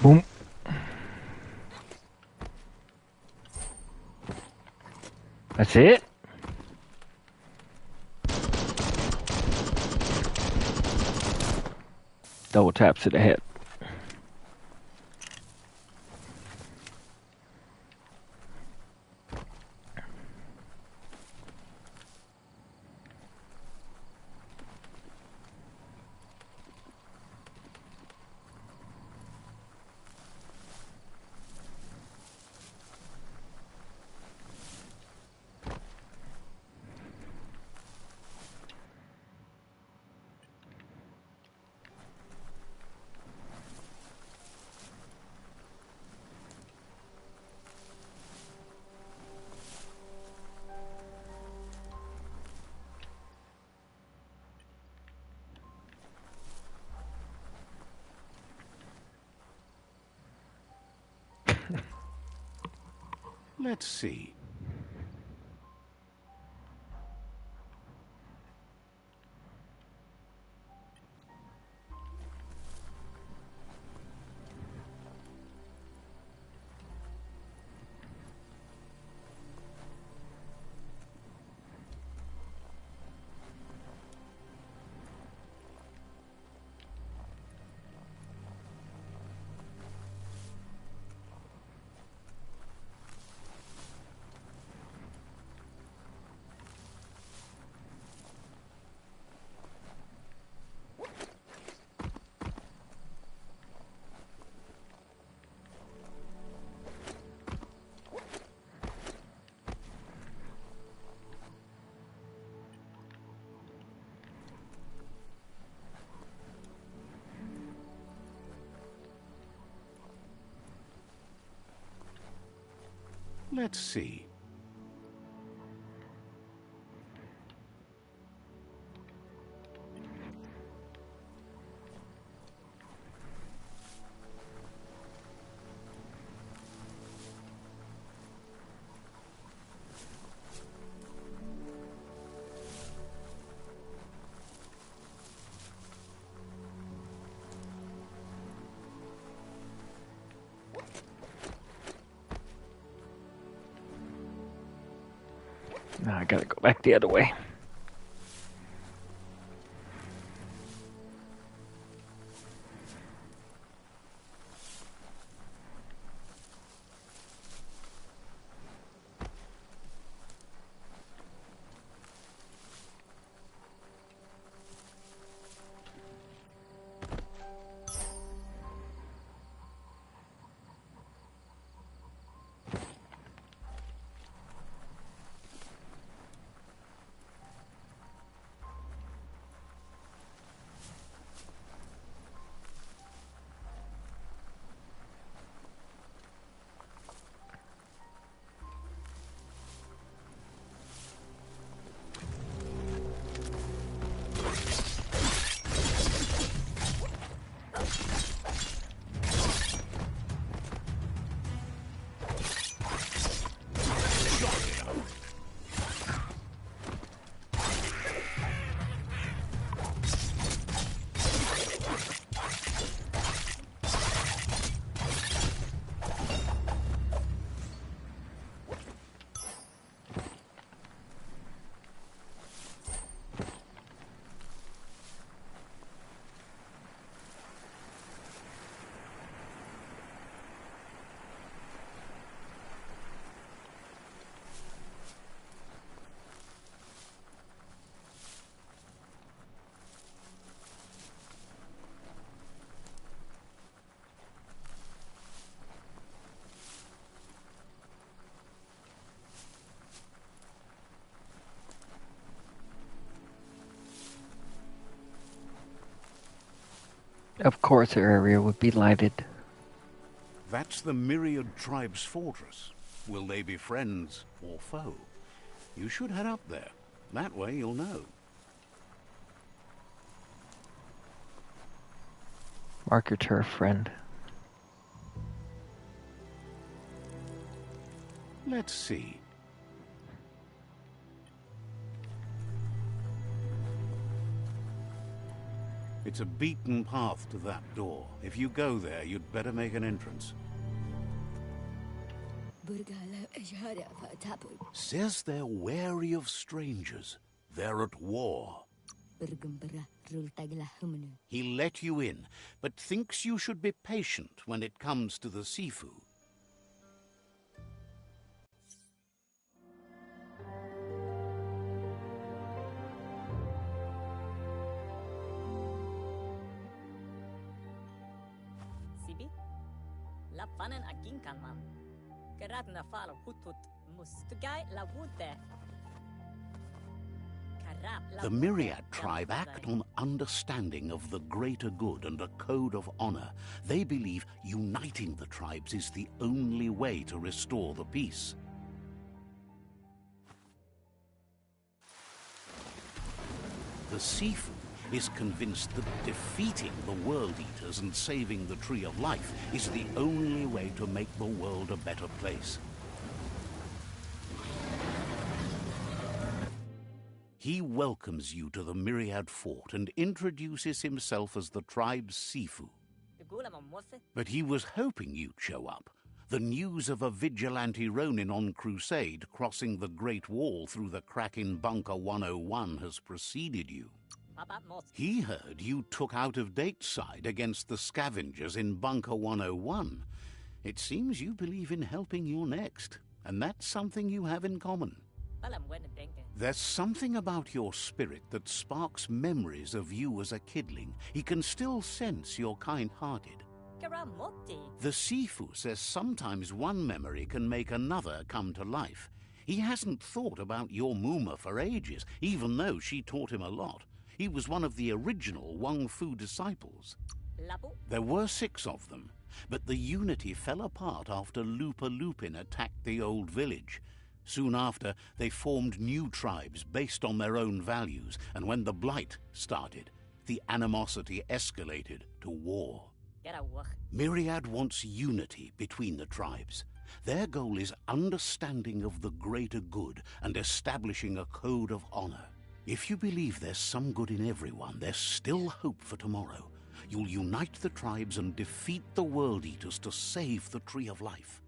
Boom. That's it? Double taps to the head. Let's see. Let's see. Now I gotta go back the other way. Of course, our area would be lighted. That's the Myriad Tribe's fortress. Will they be friends or foe? You should head up there. That way you'll know. Mark your turf, friend. Let's see. It's a beaten path to that door. If you go there, you'd better make an entrance. Says they're wary of strangers. They're at war. He let you in, but thinks you should be patient when it comes to the Sifu. The Myriad tribe act on understanding of the greater good and a code of honor. They believe uniting the tribes is the only way to restore the peace. The Sifu is convinced that defeating the World Eaters and saving the Tree of Life is the only way to make the world a better place. He welcomes you to the Myriad Fort and introduces himself as the tribe's Sifu. But he was hoping you'd show up. The news of a vigilante Ronin on crusade crossing the Great Wall through the crack in Bunker 101 has preceded you. He heard you took out-of-date side against the scavengers in Bunker 101. It seems you believe in helping your next, and that's something you have in common. There's something about your spirit that sparks memories of you as a kidling. He can still sense you're kind-hearted. The Sifu says sometimes one memory can make another come to life. He hasn't thought about your Muma for ages, even though she taught him a lot. He was one of the original Wang Fu disciples. There were 6 of them, but the unity fell apart after Lupa Lupin attacked the old village. Soon after, they formed new tribes based on their own values, and when the Blight started, the animosity escalated to war. Myriad wants unity between the tribes. Their goal is understanding of the greater good and establishing a code of honor. If you believe there's some good in everyone, there's still hope for tomorrow. You'll unite the tribes and defeat the World Eaters to save the Tree of Life.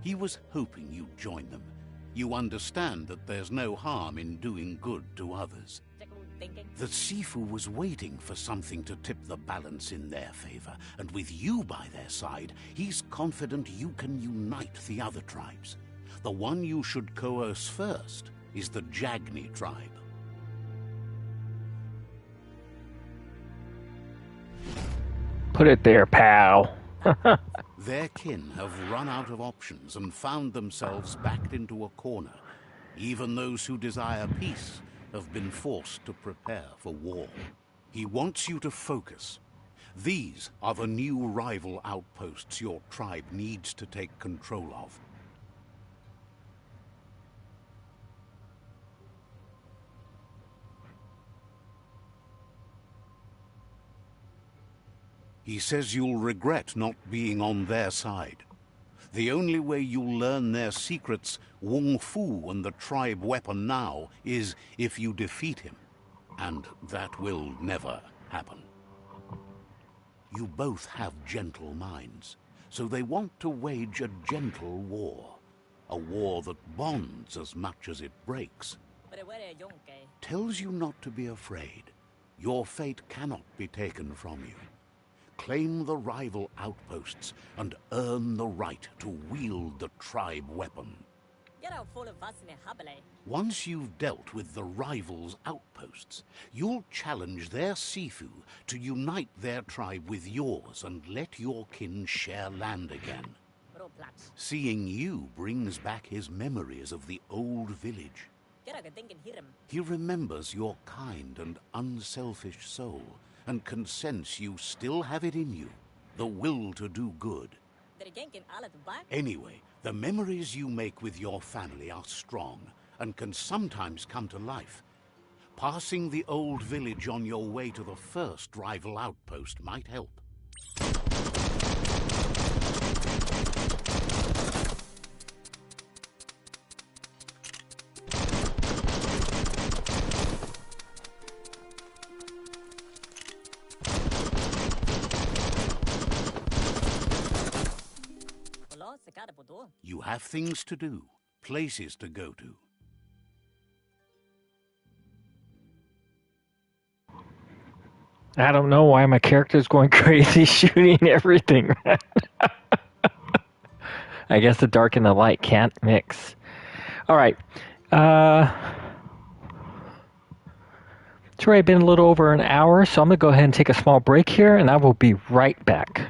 He was hoping you'd join them. You understand that there's no harm in doing good to others. The Sifu was waiting for something to tip the balance in their favor, and with you by their side, he's confident you can unite the other tribes. The one you should coerce first is the Jagni tribe. Put it there, pal. Their kin have run out of options and found themselves backed into a corner. Even those who desire peace have been forced to prepare for war. He wants you to focus. These are the new rival outposts your tribe needs to take control of. He says you'll regret not being on their side. The only way you'll learn their secrets, Wung Fu and the tribe weapon now, is if you defeat him. And that will never happen. You both have gentle minds, so they want to wage a gentle war. A war that bonds as much as it breaks. Tells you not to be afraid. Your fate cannot be taken from you. Claim the rival outposts and earn the right to wield the tribe weapon. Once you've dealt with the rivals' outposts, you'll challenge their Sifu to unite their tribe with yours and let your kin share land again. Seeing you brings back his memories of the old village. He remembers your kind and unselfish soul, and can sense you still have it in you, the will to do good. Anyway, the memories you make with your family are strong, and can sometimes come to life. Passing the old village on your way to the first rival outpost might help. You have things to do, places to go to. I don't know why my character's going crazy shooting everything. I guess the dark and the light can't mix. All right. It's already been a little over an hour, so I'm going to go ahead and take a small break here, and I will be right back.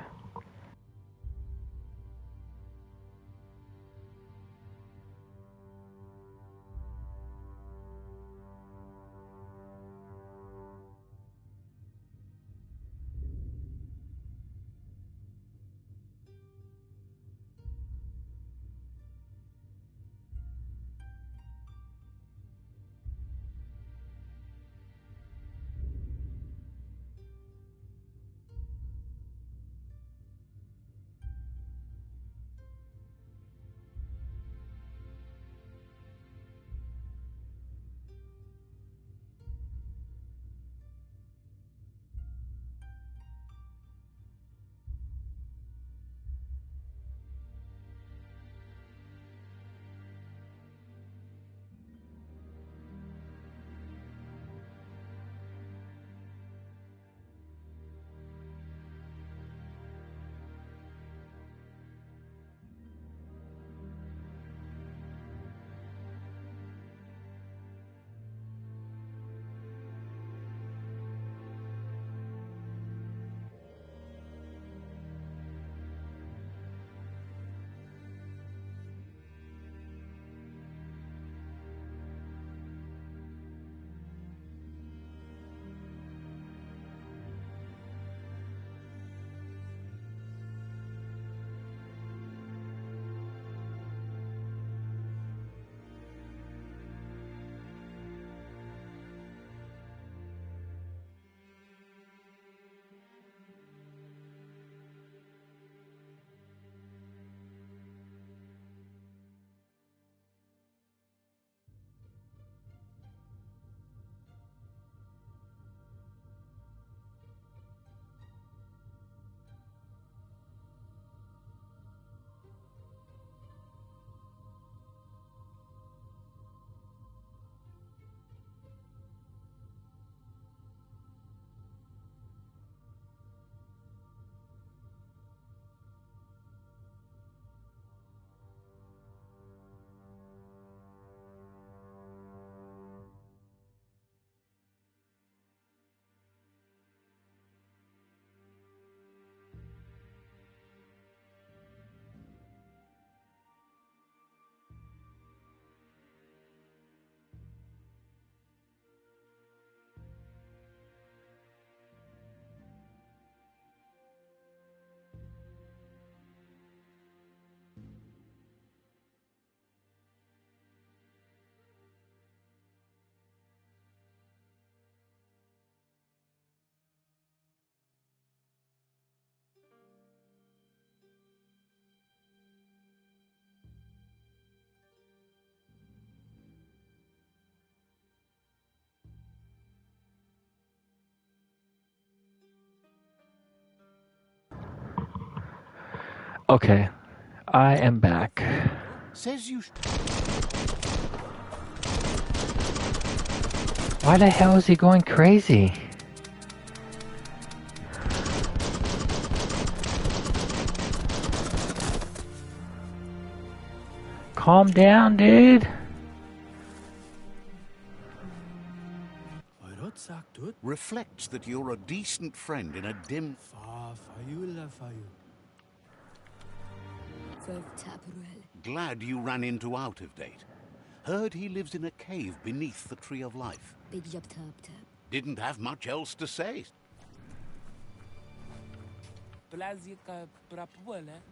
Okay, I am back. Says you... Why the hell is he going crazy? Calm down, dude. reflects that you're a decent friend in a dim... Glad you ran into Out of Date. Heard he lives in a cave beneath the Tree of Life. Didn't have much else to say.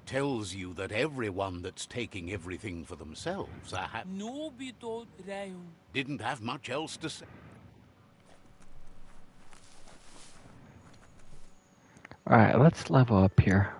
Tells you that everyone that's taking everything for themselves didn't have much else to say. Alright, let's level up here.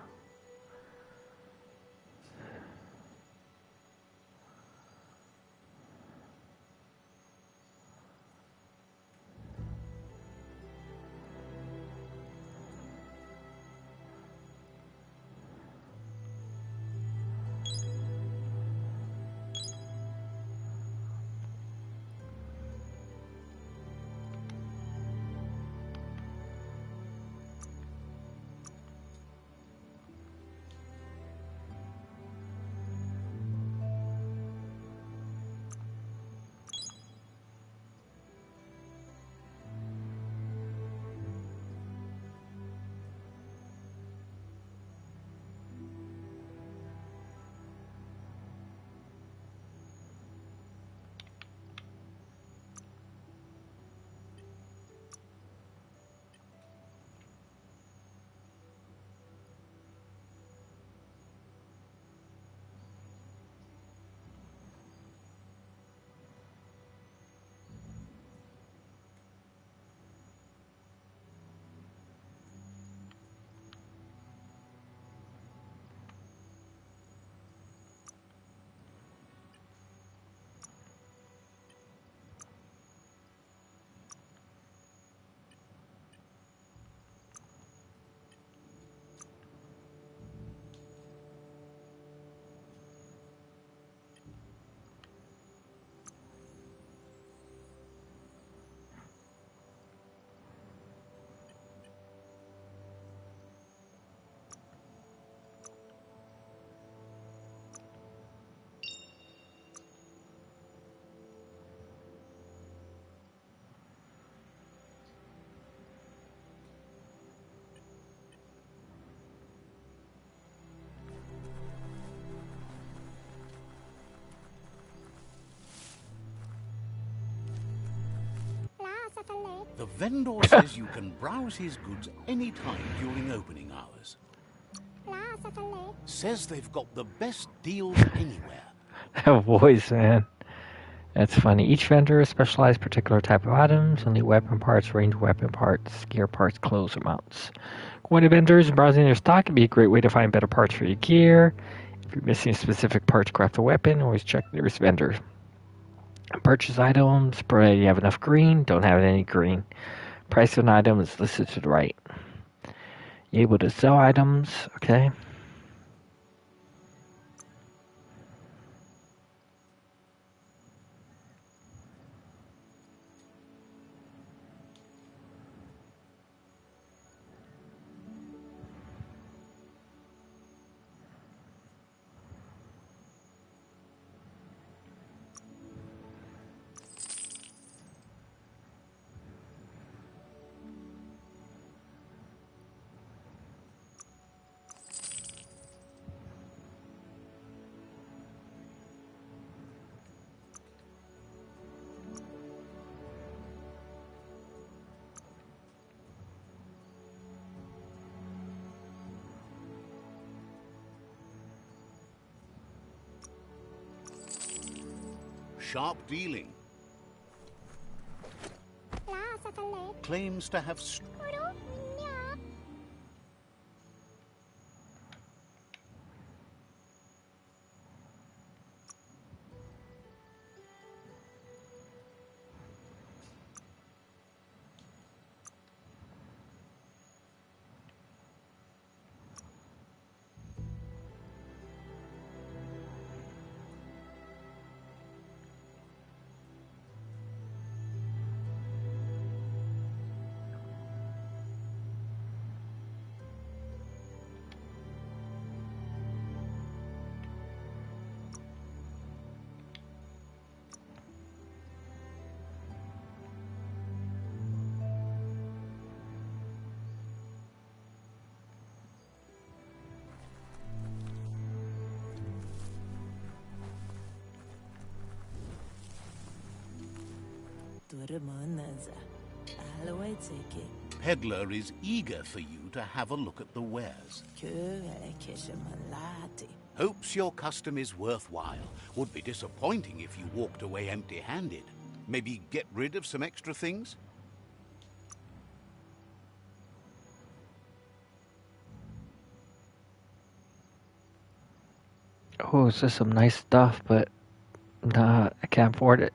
The vendor says you can browse his goods anytime during opening hours. Says they've got the best deals anywhere. That voice, man. That's funny. Each vendor specializes particular type of items, only weapon parts, ranged weapon parts, gear parts, clothes, or mounts. Going to vendors and browsing their stock can be a great way to find better parts for your gear. If you're missing a specific part to craft a weapon, always check the nearest vendor. Purchase items, provided you have enough green, don't have any green. Price of an item is listed to the right. You're able to sell items, okay. Sharp dealing. Claims to have... Peddler is eager for you to have a look at the wares. Hopes your custom is worthwhile. Would be disappointing if you walked away empty-handed. Maybe get rid of some extra things? Oh, it's just some nice stuff, but nah, I can't afford it.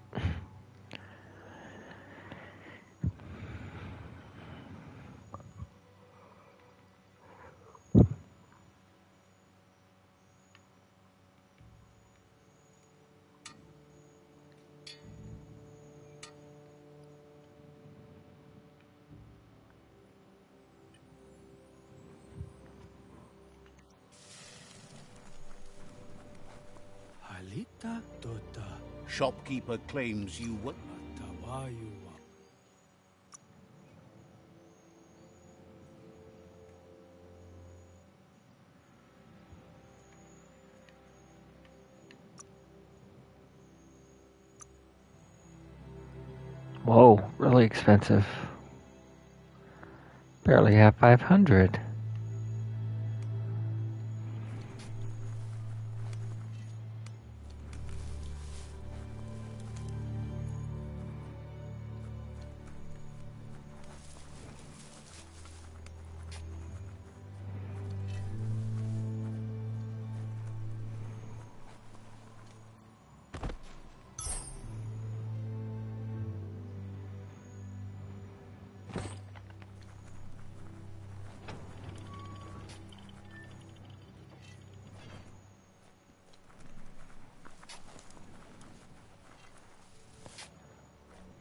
Halita Tota Shopkeeper claims you were... Tawayu. Whoa, really expensive. Barely have 500.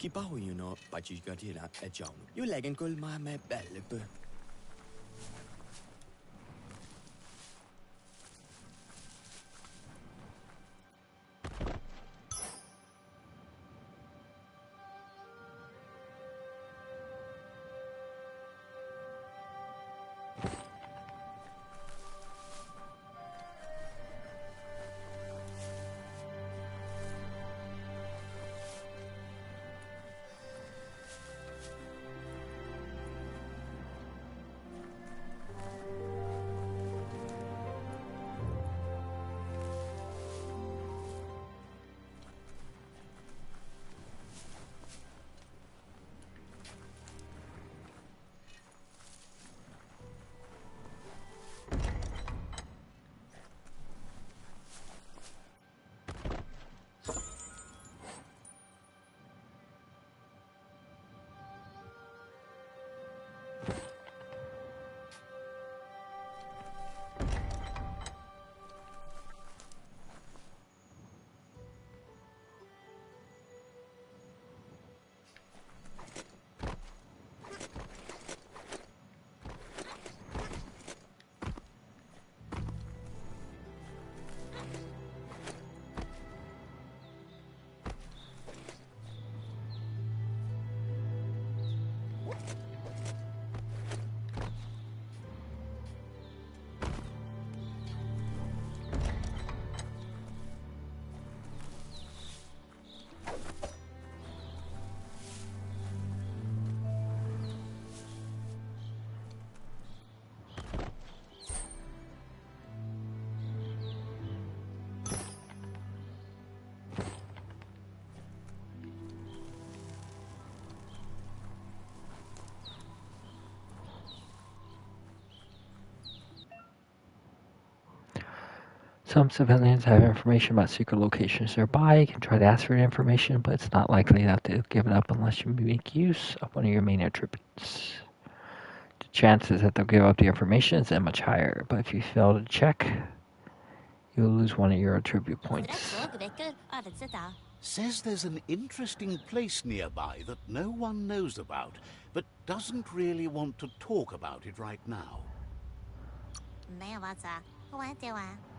Chi bao you know, pachi gatira e jam. You leggen col ma me belle pe. Some civilians have information about secret locations nearby. You can try to ask for the information, but it's not likely that they'll give it up unless you make use of one of your main attributes. The chances that they'll give up the information is then much higher, but if you fail to check, you'll lose one of your attribute points. Says there's an interesting place nearby that no one knows about, but doesn't really want to talk about it right now.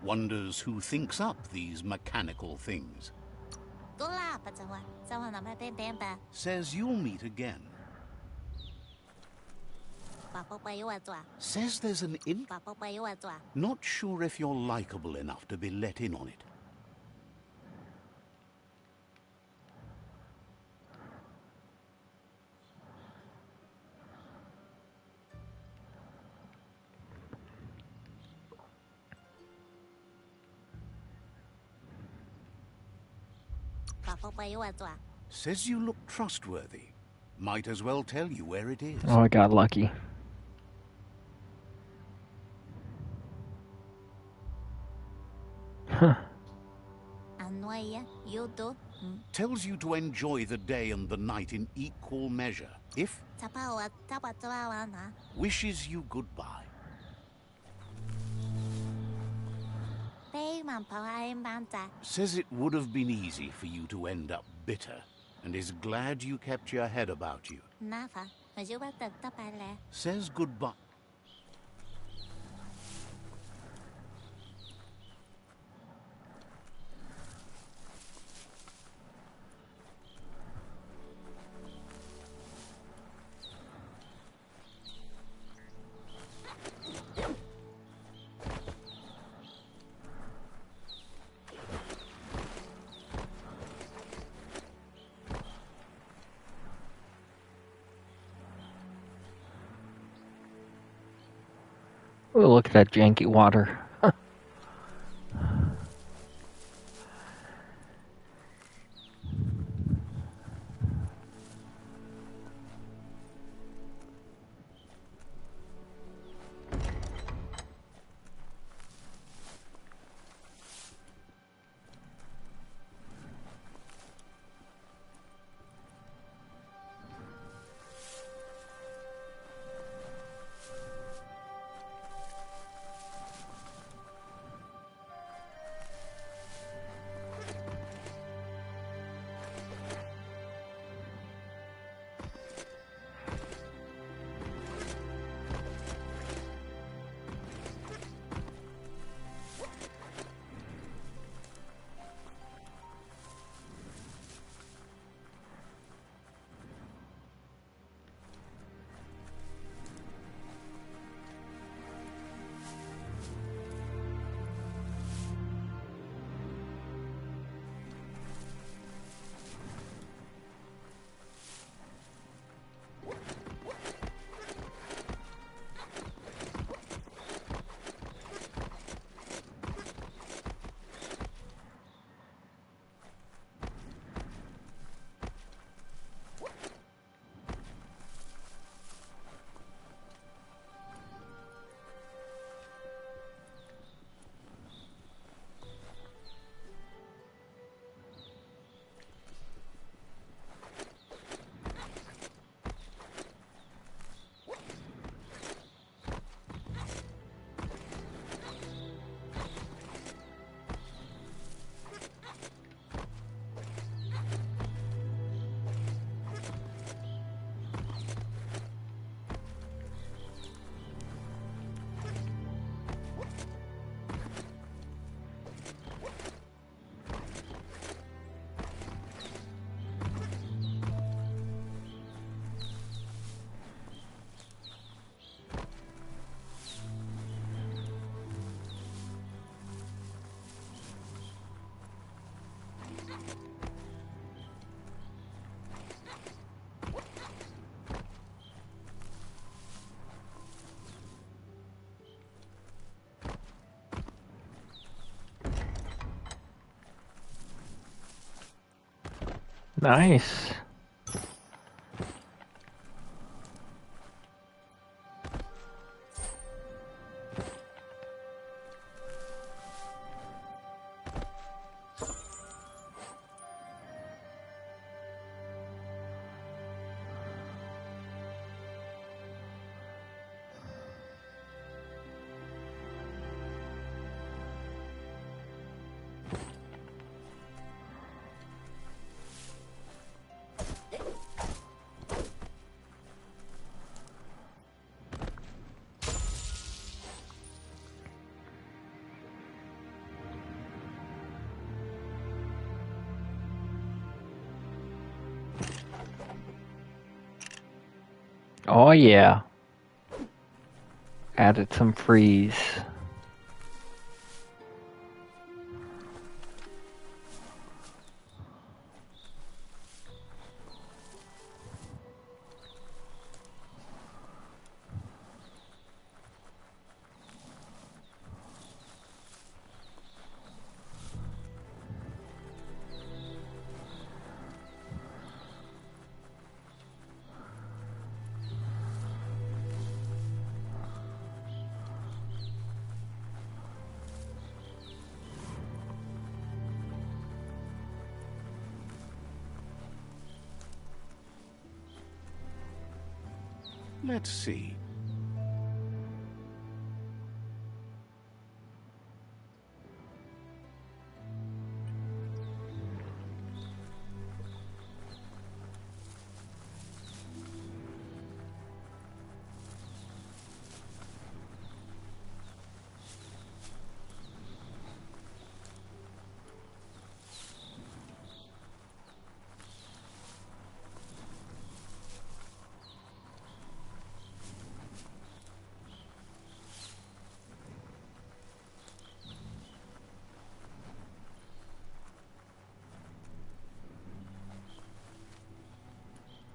Wonders who thinks up these mechanical things. Says you'll meet again. Says there's an Not sure if you're likable enough to be let in on it. Says you look trustworthy. Might as well tell you where it is. Oh, I got lucky. Huh. Tells you to enjoy the day and the night in equal measure. If wishes you goodbye. Says it would have been easy for you to end up bitter, and is glad you kept your head about you. Says goodbye. Oh, look at that janky water. Nice. Oh yeah. Added some freeze. Let's see.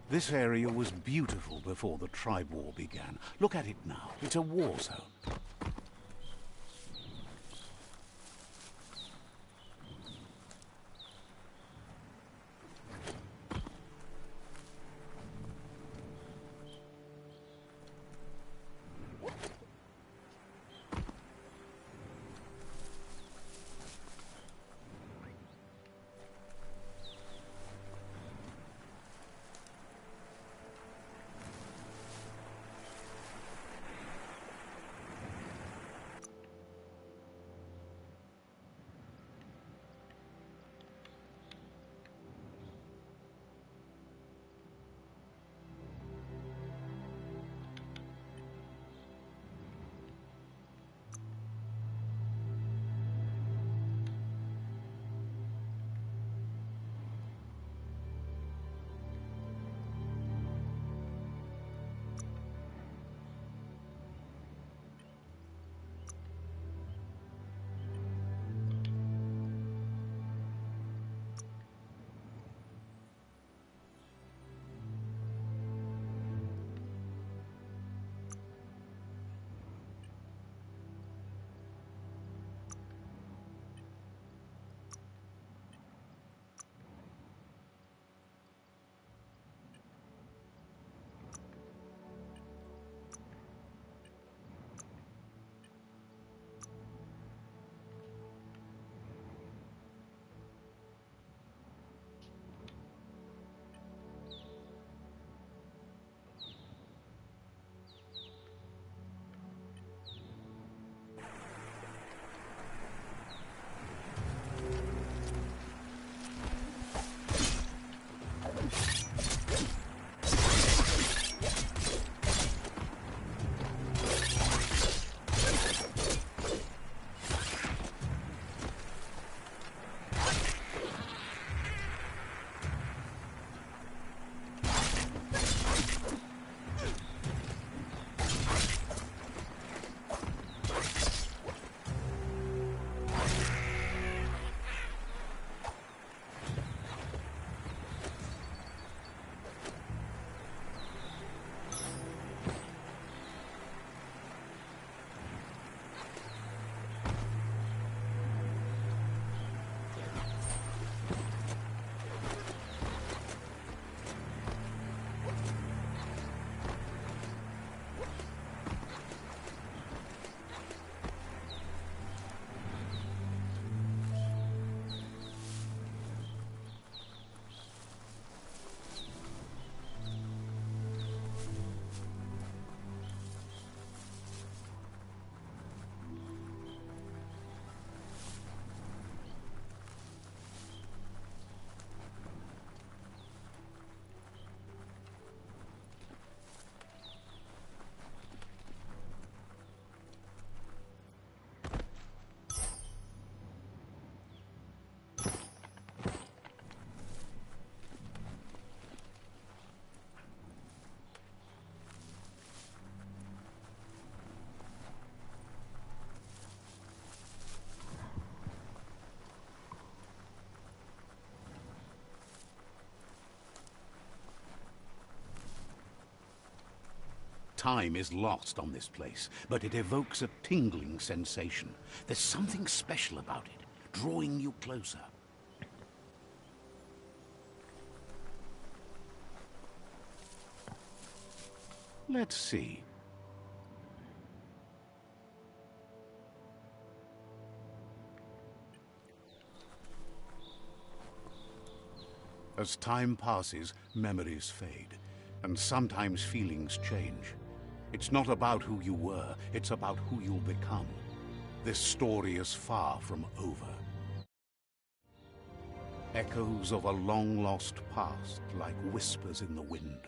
This area was beautiful before the tribe war began. Look at it now. It's a war zone. Time is lost on this place, but it evokes a tingling sensation. There's something special about it, drawing you closer. Let's see. As time passes, memories fade. And sometimes feelings change. It's not about who you were, it's about who you'll become. This story is far from over. Echoes of a long-lost past, like whispers in the wind.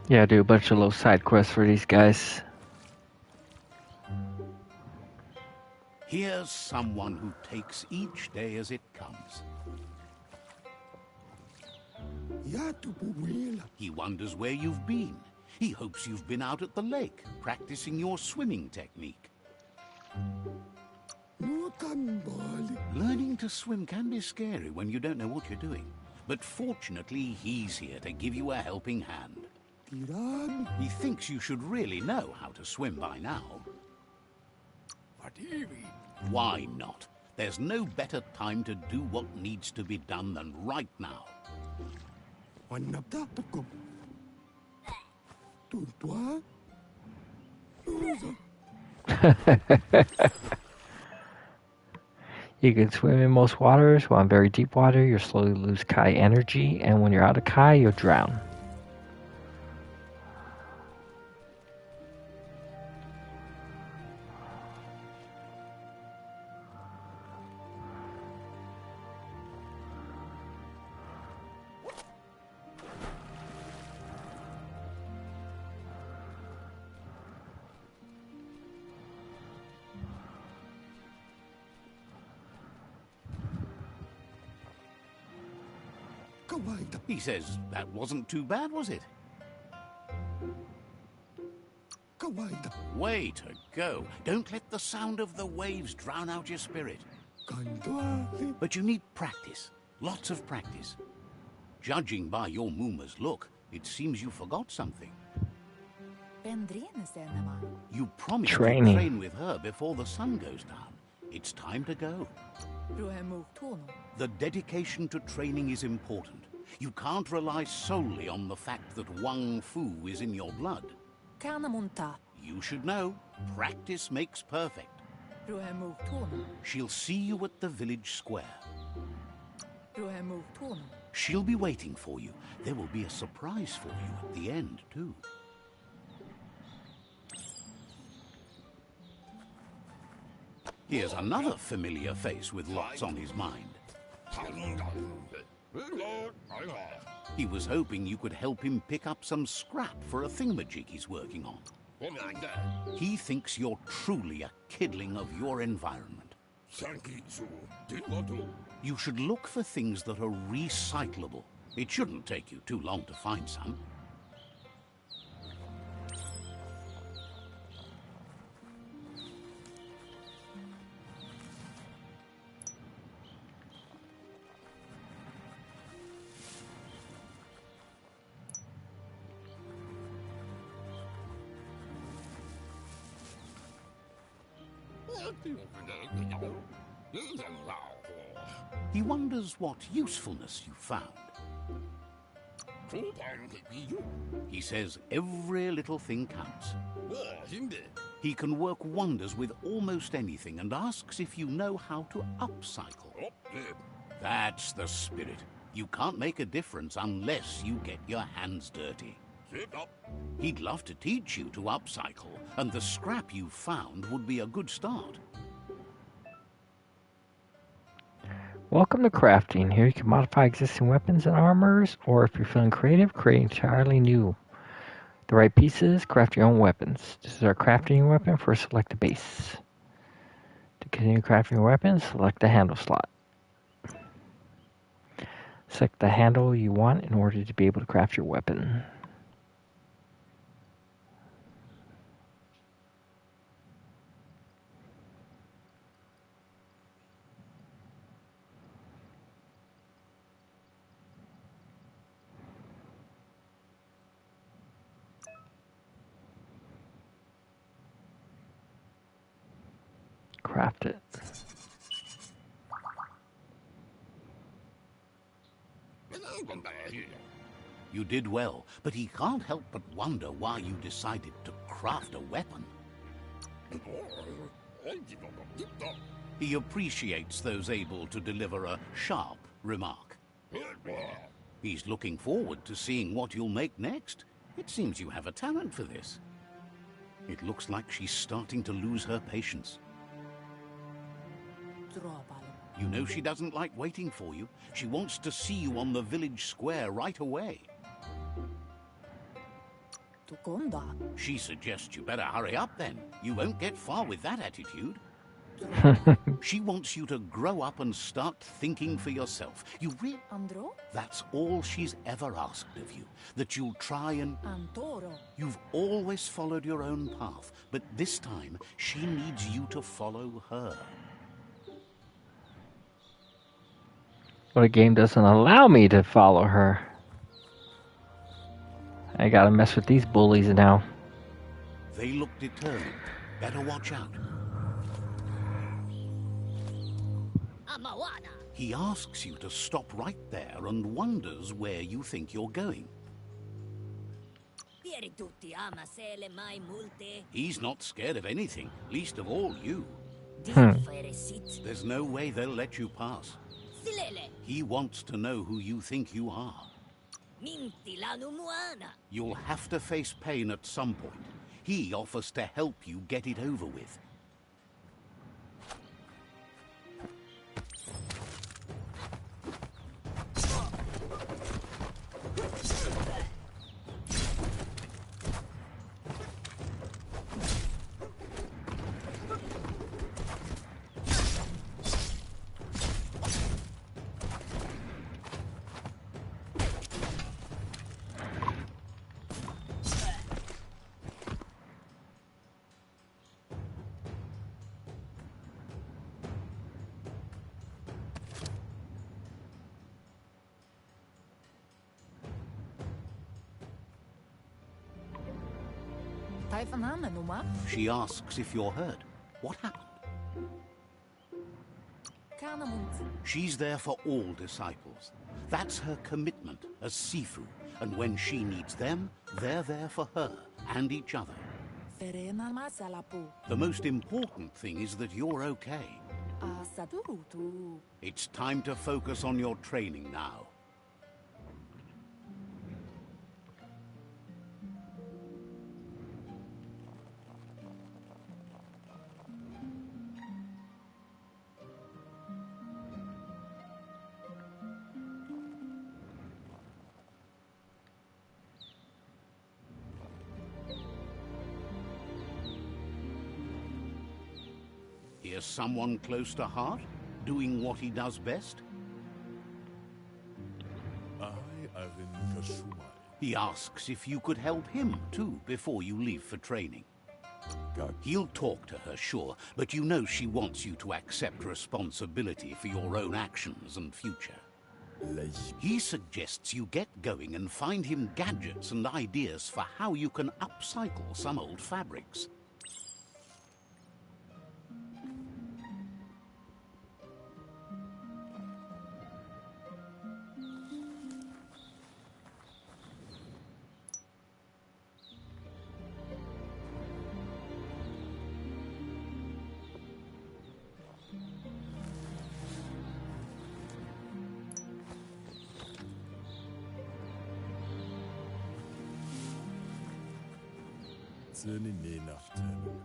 Yeah, do a bunch of little side quests for these guys. Here's someone who takes each day as it comes. He wonders where you've been. He hopes you've been out at the lake, practicing your swimming technique. Learning to swim can be scary when you don't know what you're doing. But fortunately, he's here to give you a helping hand. He thinks you should really know how to swim by now. Why not? There's no better time to do what needs to be done than right now. You can swim in most waters. While in very deep water, you'll slowly lose Kai energy, and when you're out of Kai, you'll drown. He says, that wasn't too bad, was it? Way to go. Don't let the sound of the waves drown out your spirit. But you need practice. Lots of practice. Judging by your Mooma's look, it seems you forgot something. You promised to train with her before the sun goes down. It's time to go. The dedication to training is important. You can't rely solely on the fact that Wang Fu is in your blood. You should know, practice makes perfect. She'll see you at the village square. She'll be waiting for you. There will be a surprise for you at the end, too. Here's another familiar face with lots on his mind. He was hoping you could help him pick up some scrap for a thingamajig he's working on. He thinks you're truly a kidling of your environment. You should look for things that are recyclable. It shouldn't take you too long to find some. He wonders what usefulness you found. He says every little thing counts. He can work wonders with almost anything and asks if you know how to upcycle. That's the spirit. You can't make a difference unless you get your hands dirty. He'd love to teach you to upcycle, and the scrap you found would be a good start. Welcome to crafting. Here you can modify existing weapons and armors, or if you're feeling creative, create entirely new. The right pieces, craft your own weapons. This is our crafting your weapon. First, select the base. To continue crafting your weapon, select the handle slot. Select the handle you want in order to be able to craft your weapon. craft it. You did well, but he can't help but wonder why you decided to craft a weapon. He appreciates those able to deliver a sharp remark. He's looking forward to seeing what you'll make next. It seems you have a talent for this. It looks like she's starting to lose her patience. You know she doesn't like waiting for you. She wants to see you on the village square right away. She suggests you better hurry up then. You won't get far with that attitude. She wants you to grow up and start thinking for yourself. That's all she's ever asked of you. That you'll try and... You've always followed your own path, but this time she needs you to follow her. Well, the game doesn't allow me to follow her. I gotta mess with these bullies now. They look determined. Better watch out. He asks you to stop right there and wonders where you think you're going. He's not scared of anything, least of all you. There's no way they'll let you pass. He wants to know who you think you are. You'll have to face pain at some point. He offers to help you get it over with. She asks if you're hurt. What happened? She's there for all disciples. That's her commitment as Sifu. And when she needs them, they're there for her and each other. The most important thing is that you're okay. It's time to focus on your training now. Here's someone close to heart, doing what he does best. He asks if you could help him, too, before you leave for training. He'll talk to her, sure, but you know she wants you to accept responsibility for your own actions and future. He suggests you get going and find him gadgets and ideas for how you can upcycle some old fabrics.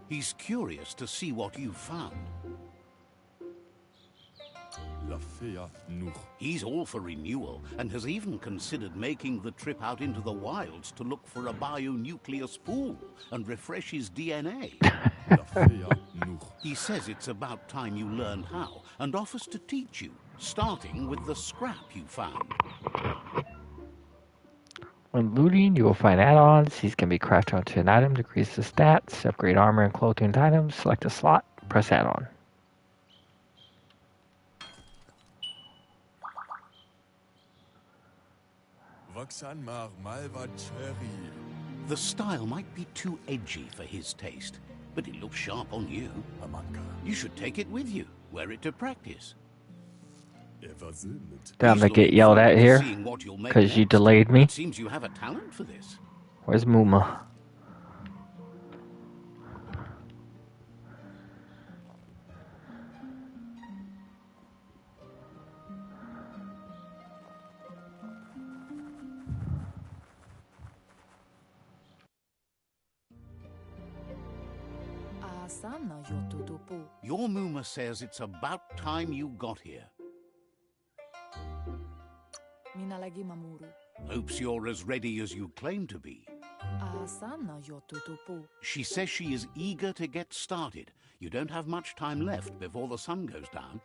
He's curious to see what you've found. He's all for renewal and has even considered making the trip out into the wilds to look for a bionuclear spool and refresh his DNA. He says it's about time you learned how and offers to teach you, starting with the scrap you found. When looting, you will find add-ons. These can be crafted onto an item to increase the stats, upgrade armor and clothing items. Select a slot, press add-on. The style might be too edgy for his taste. but it looks sharp on you. You should take it with you. Wear it to practice. Time to get yelled at here because you delayed me. It seems you have a talent for this. Where's Muma? Your Muma says it's about time you got here. Hopes you're as ready as you claim to be. She says she is eager to get started. You don't have much time left before the sun goes down.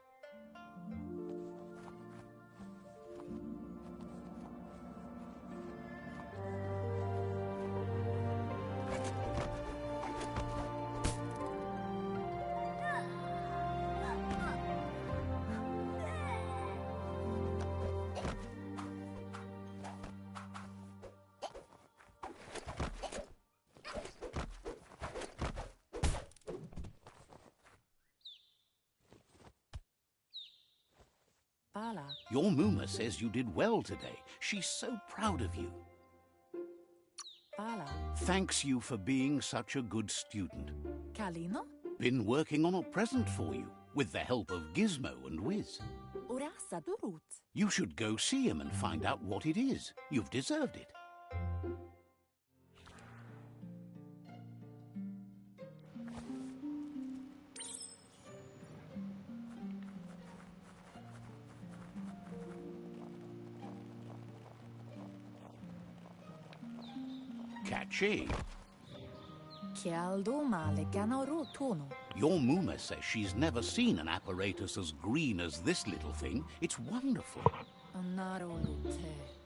Your Muma says you did well today. She's so proud of you. Thanks you for being such a good student. Been working on a present for you, with the help of Gizmo and Wiz. You should go see him and find out what it is. You've deserved it. Catchy. Your Muma says she's never seen an apparatus as green as this little thing. It's wonderful.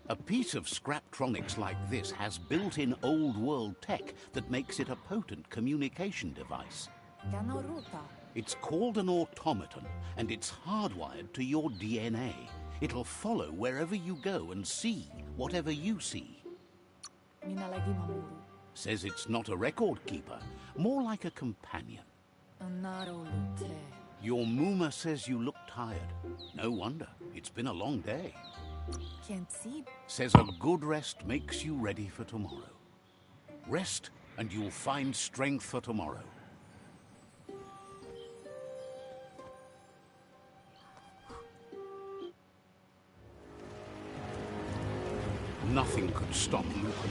A piece of Scraptronics like this has built-in old-world tech that makes it a potent communication device. It's called an automaton, and it's hardwired to your DNA. It'll follow wherever you go and see whatever you see. Says it's not a record keeper, more like a companion. Your Muma says you look tired. No wonder, it's been a long day. Says a good rest makes you ready for tomorrow. Rest and you'll find strength for tomorrow. Nothing could stop Lupa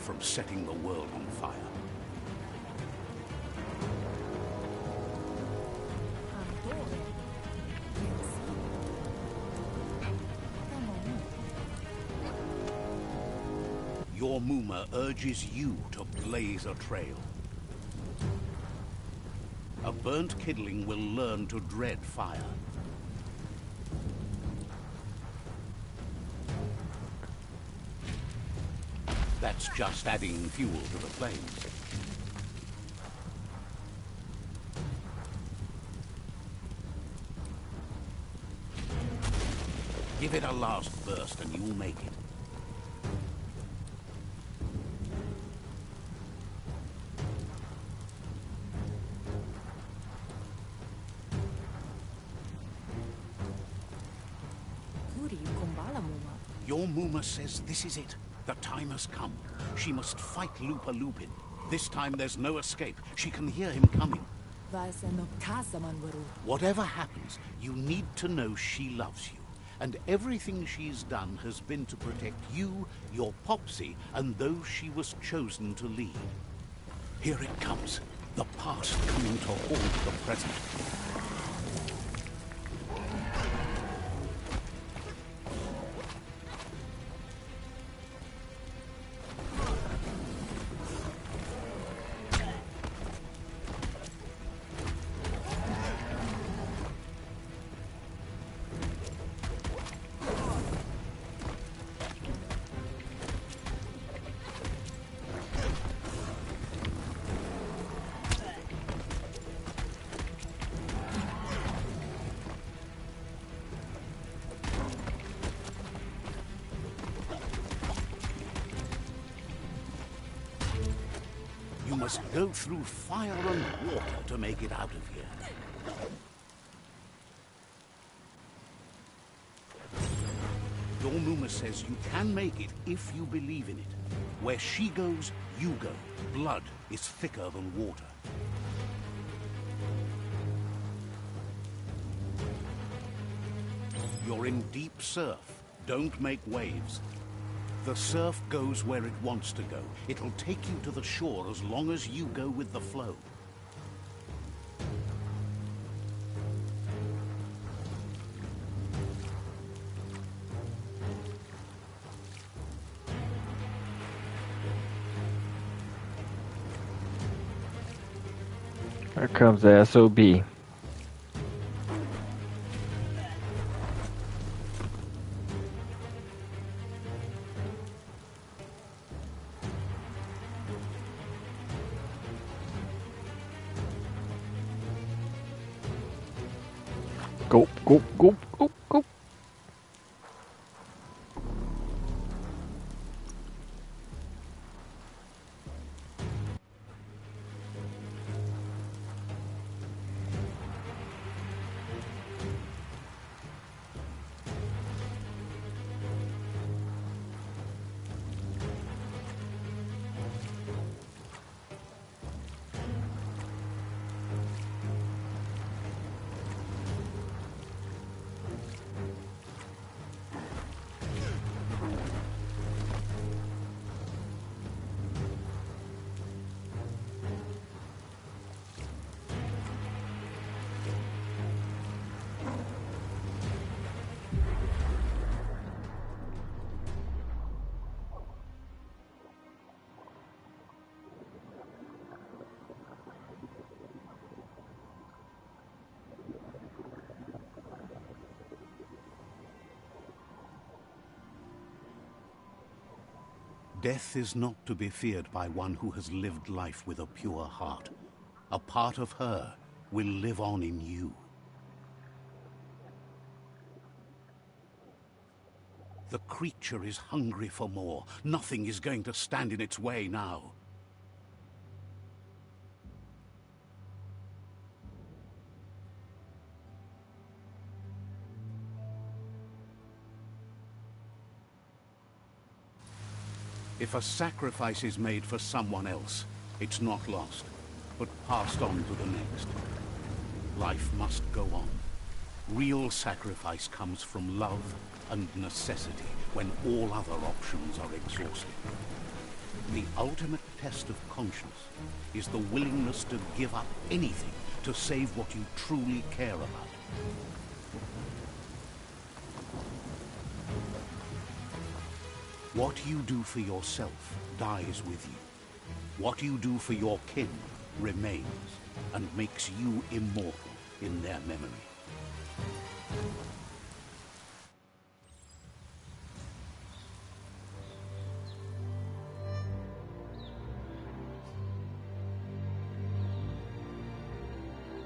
from setting the world on fire. Your Muma urges you to blaze a trail. A burnt kidling will learn to dread fire. That's just adding fuel to the flames. Give it a last burst and you'll make it. Your Muma says this is it. The time has come. She must fight Lupa Lupin. This time there's no escape. She can hear him coming. Whatever happens, you need to know she loves you. And everything she's done has been to protect you, your Popsy, and those she was chosen to lead. Here it comes. The past coming to haunt the present. must go through fire and water to make it out of here. Your Muma says you can make it if you believe in it. Where she goes, you go. Blood is thicker than water. You're in deep surf. Don't make waves. The surf goes where it wants to go. It'll take you to the shore as long as you go with the flow. Here comes the SOB. Go, go, go, go, go. Death is not to be feared by one who has lived life with a pure heart. A part of her will live on in you. The creature is hungry for more. Nothing is going to stand in its way now. If a sacrifice is made for someone else, it's not lost, but passed on to the next. Life must go on. Real sacrifice comes from love and necessity when all other options are exhausted. The ultimate test of conscience is the willingness to give up anything to save what you truly care about. What you do for yourself dies with you. What you do for your kin remains and makes you immortal in their memory.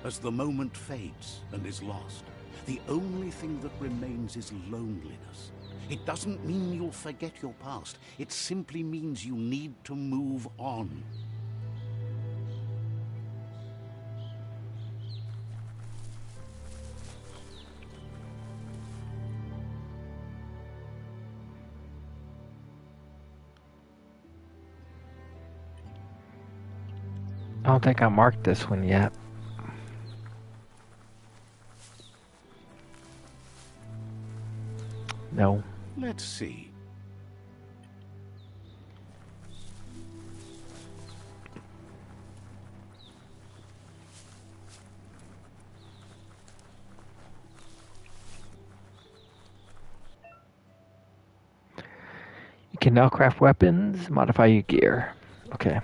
As the moment fades and is lost, the only thing that remains is loneliness. It doesn't mean you'll forget your past. It simply means you need to move on. I don't think I marked this one yet. No. Let's see. You can now craft weapons, modify your gear. Okay.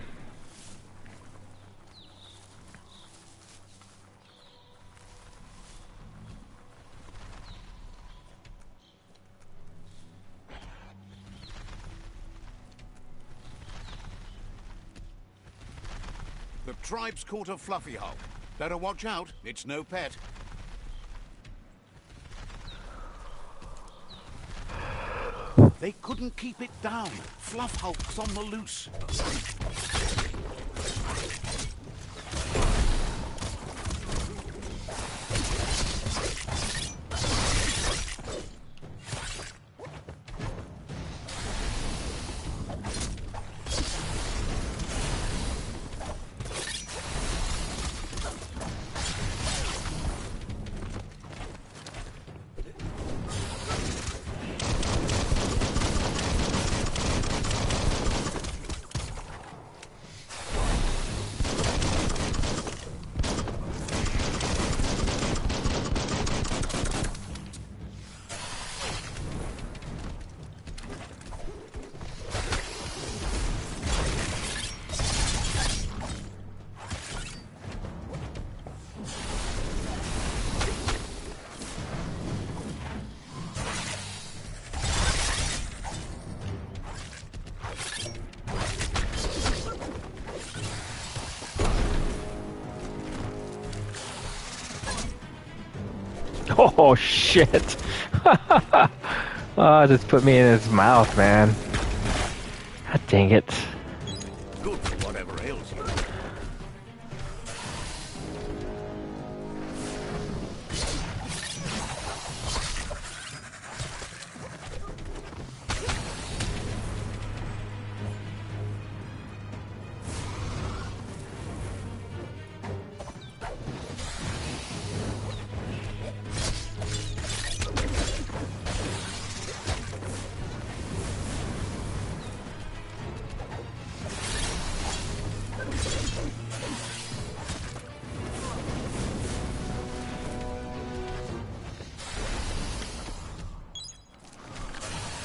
The tribe's caught a fluffy hulk. Better watch out, it's no pet. They couldn't keep it down. Fluff hulk's on the loose. Oh, shit. Oh, just put me in his mouth, man. God dang it. Good for whatever ails you.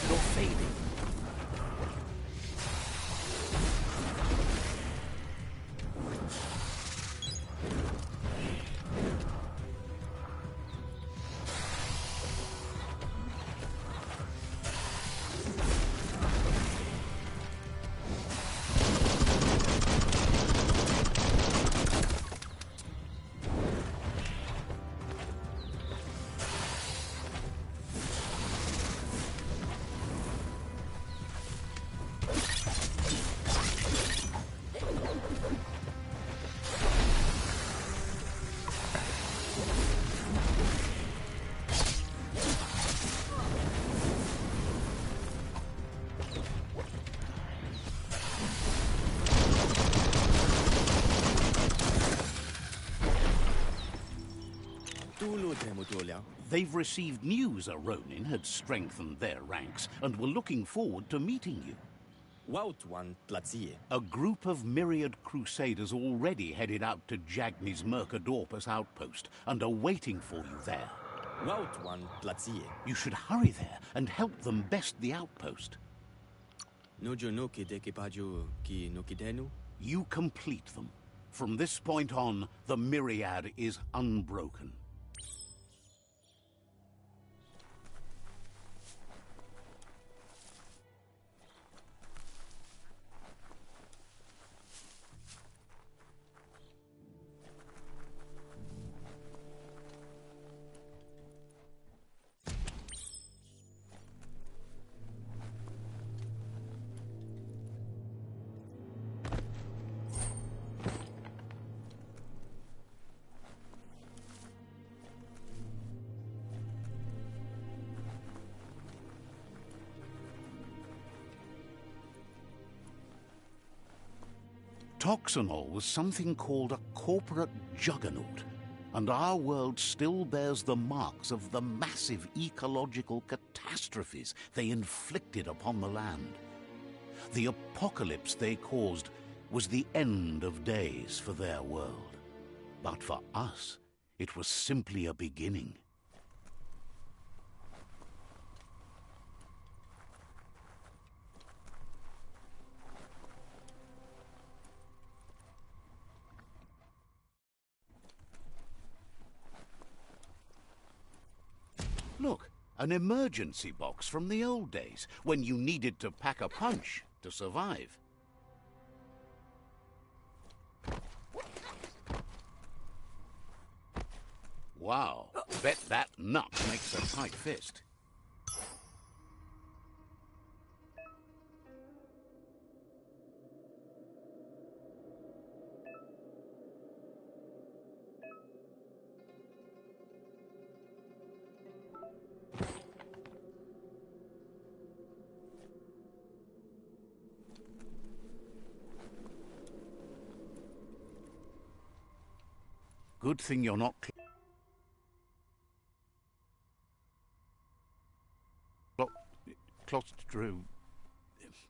You're fading. They've received news a Ronin had strengthened their ranks and were looking forward to meeting you. A group of myriad crusaders already headed out to Jagni's Mercadorpus outpost and are waiting for you there. You should hurry there and help them best the outpost. You complete them. From this point on, the myriad is unbroken. Toxanol was something called a corporate juggernaut, and our world still bears the marks of the massive ecological catastrophes they inflicted upon the land. The apocalypse they caused was the end of days for their world. But for us, it was simply a beginning. Look, an emergency box from the old days, when you needed to pack a punch to survive. Wow, bet that nut makes a tight fist. Good thing you're not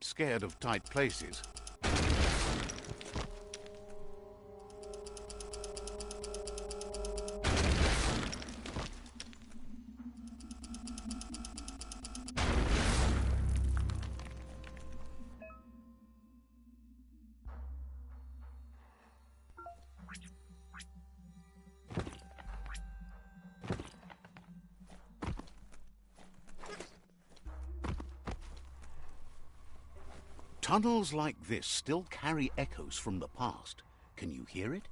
scared of tight places. Tunnels like this still carry echoes from the past. Can you hear it?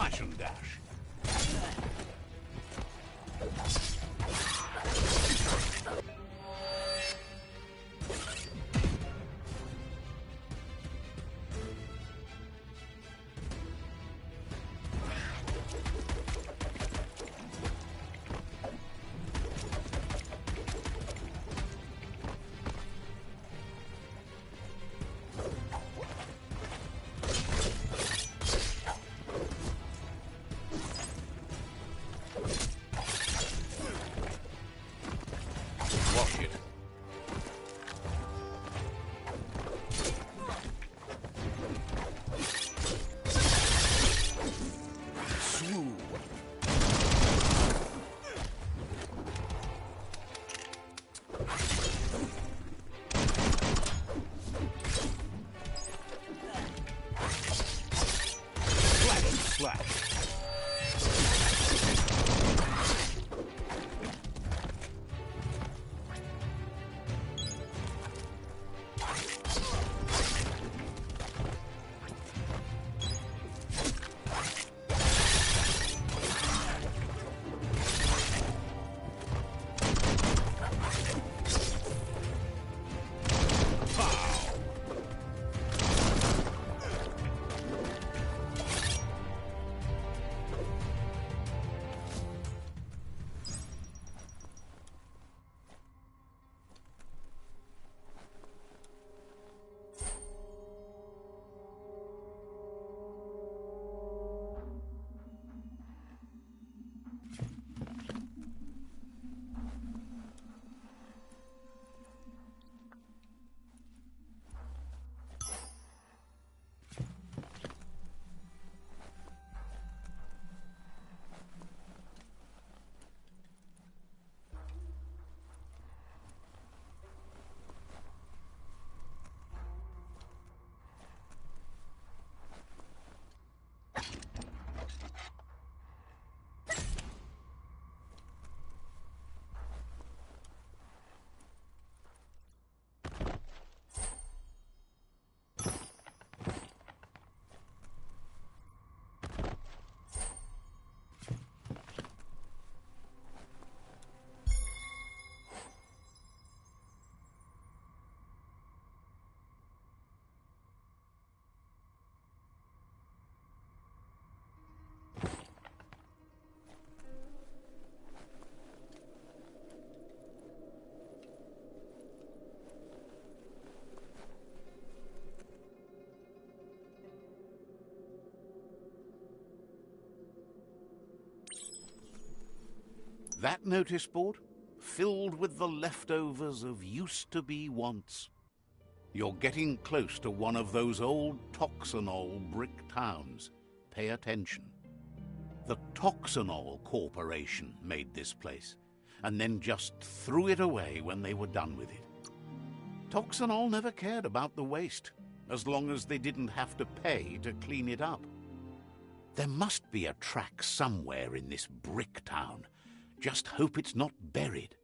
Slash and dash. Wash it. Swoon. Slash and slash. That notice board, filled with the leftovers of used-to-be wants. You're getting close to one of those old Toxanol brick towns. Pay attention. The Toxanol Corporation made this place, and then just threw it away when they were done with it. Toxanol never cared about the waste, as long as they didn't have to pay to clean it up. There must be a track somewhere in this brick town. Just hope it's not buried.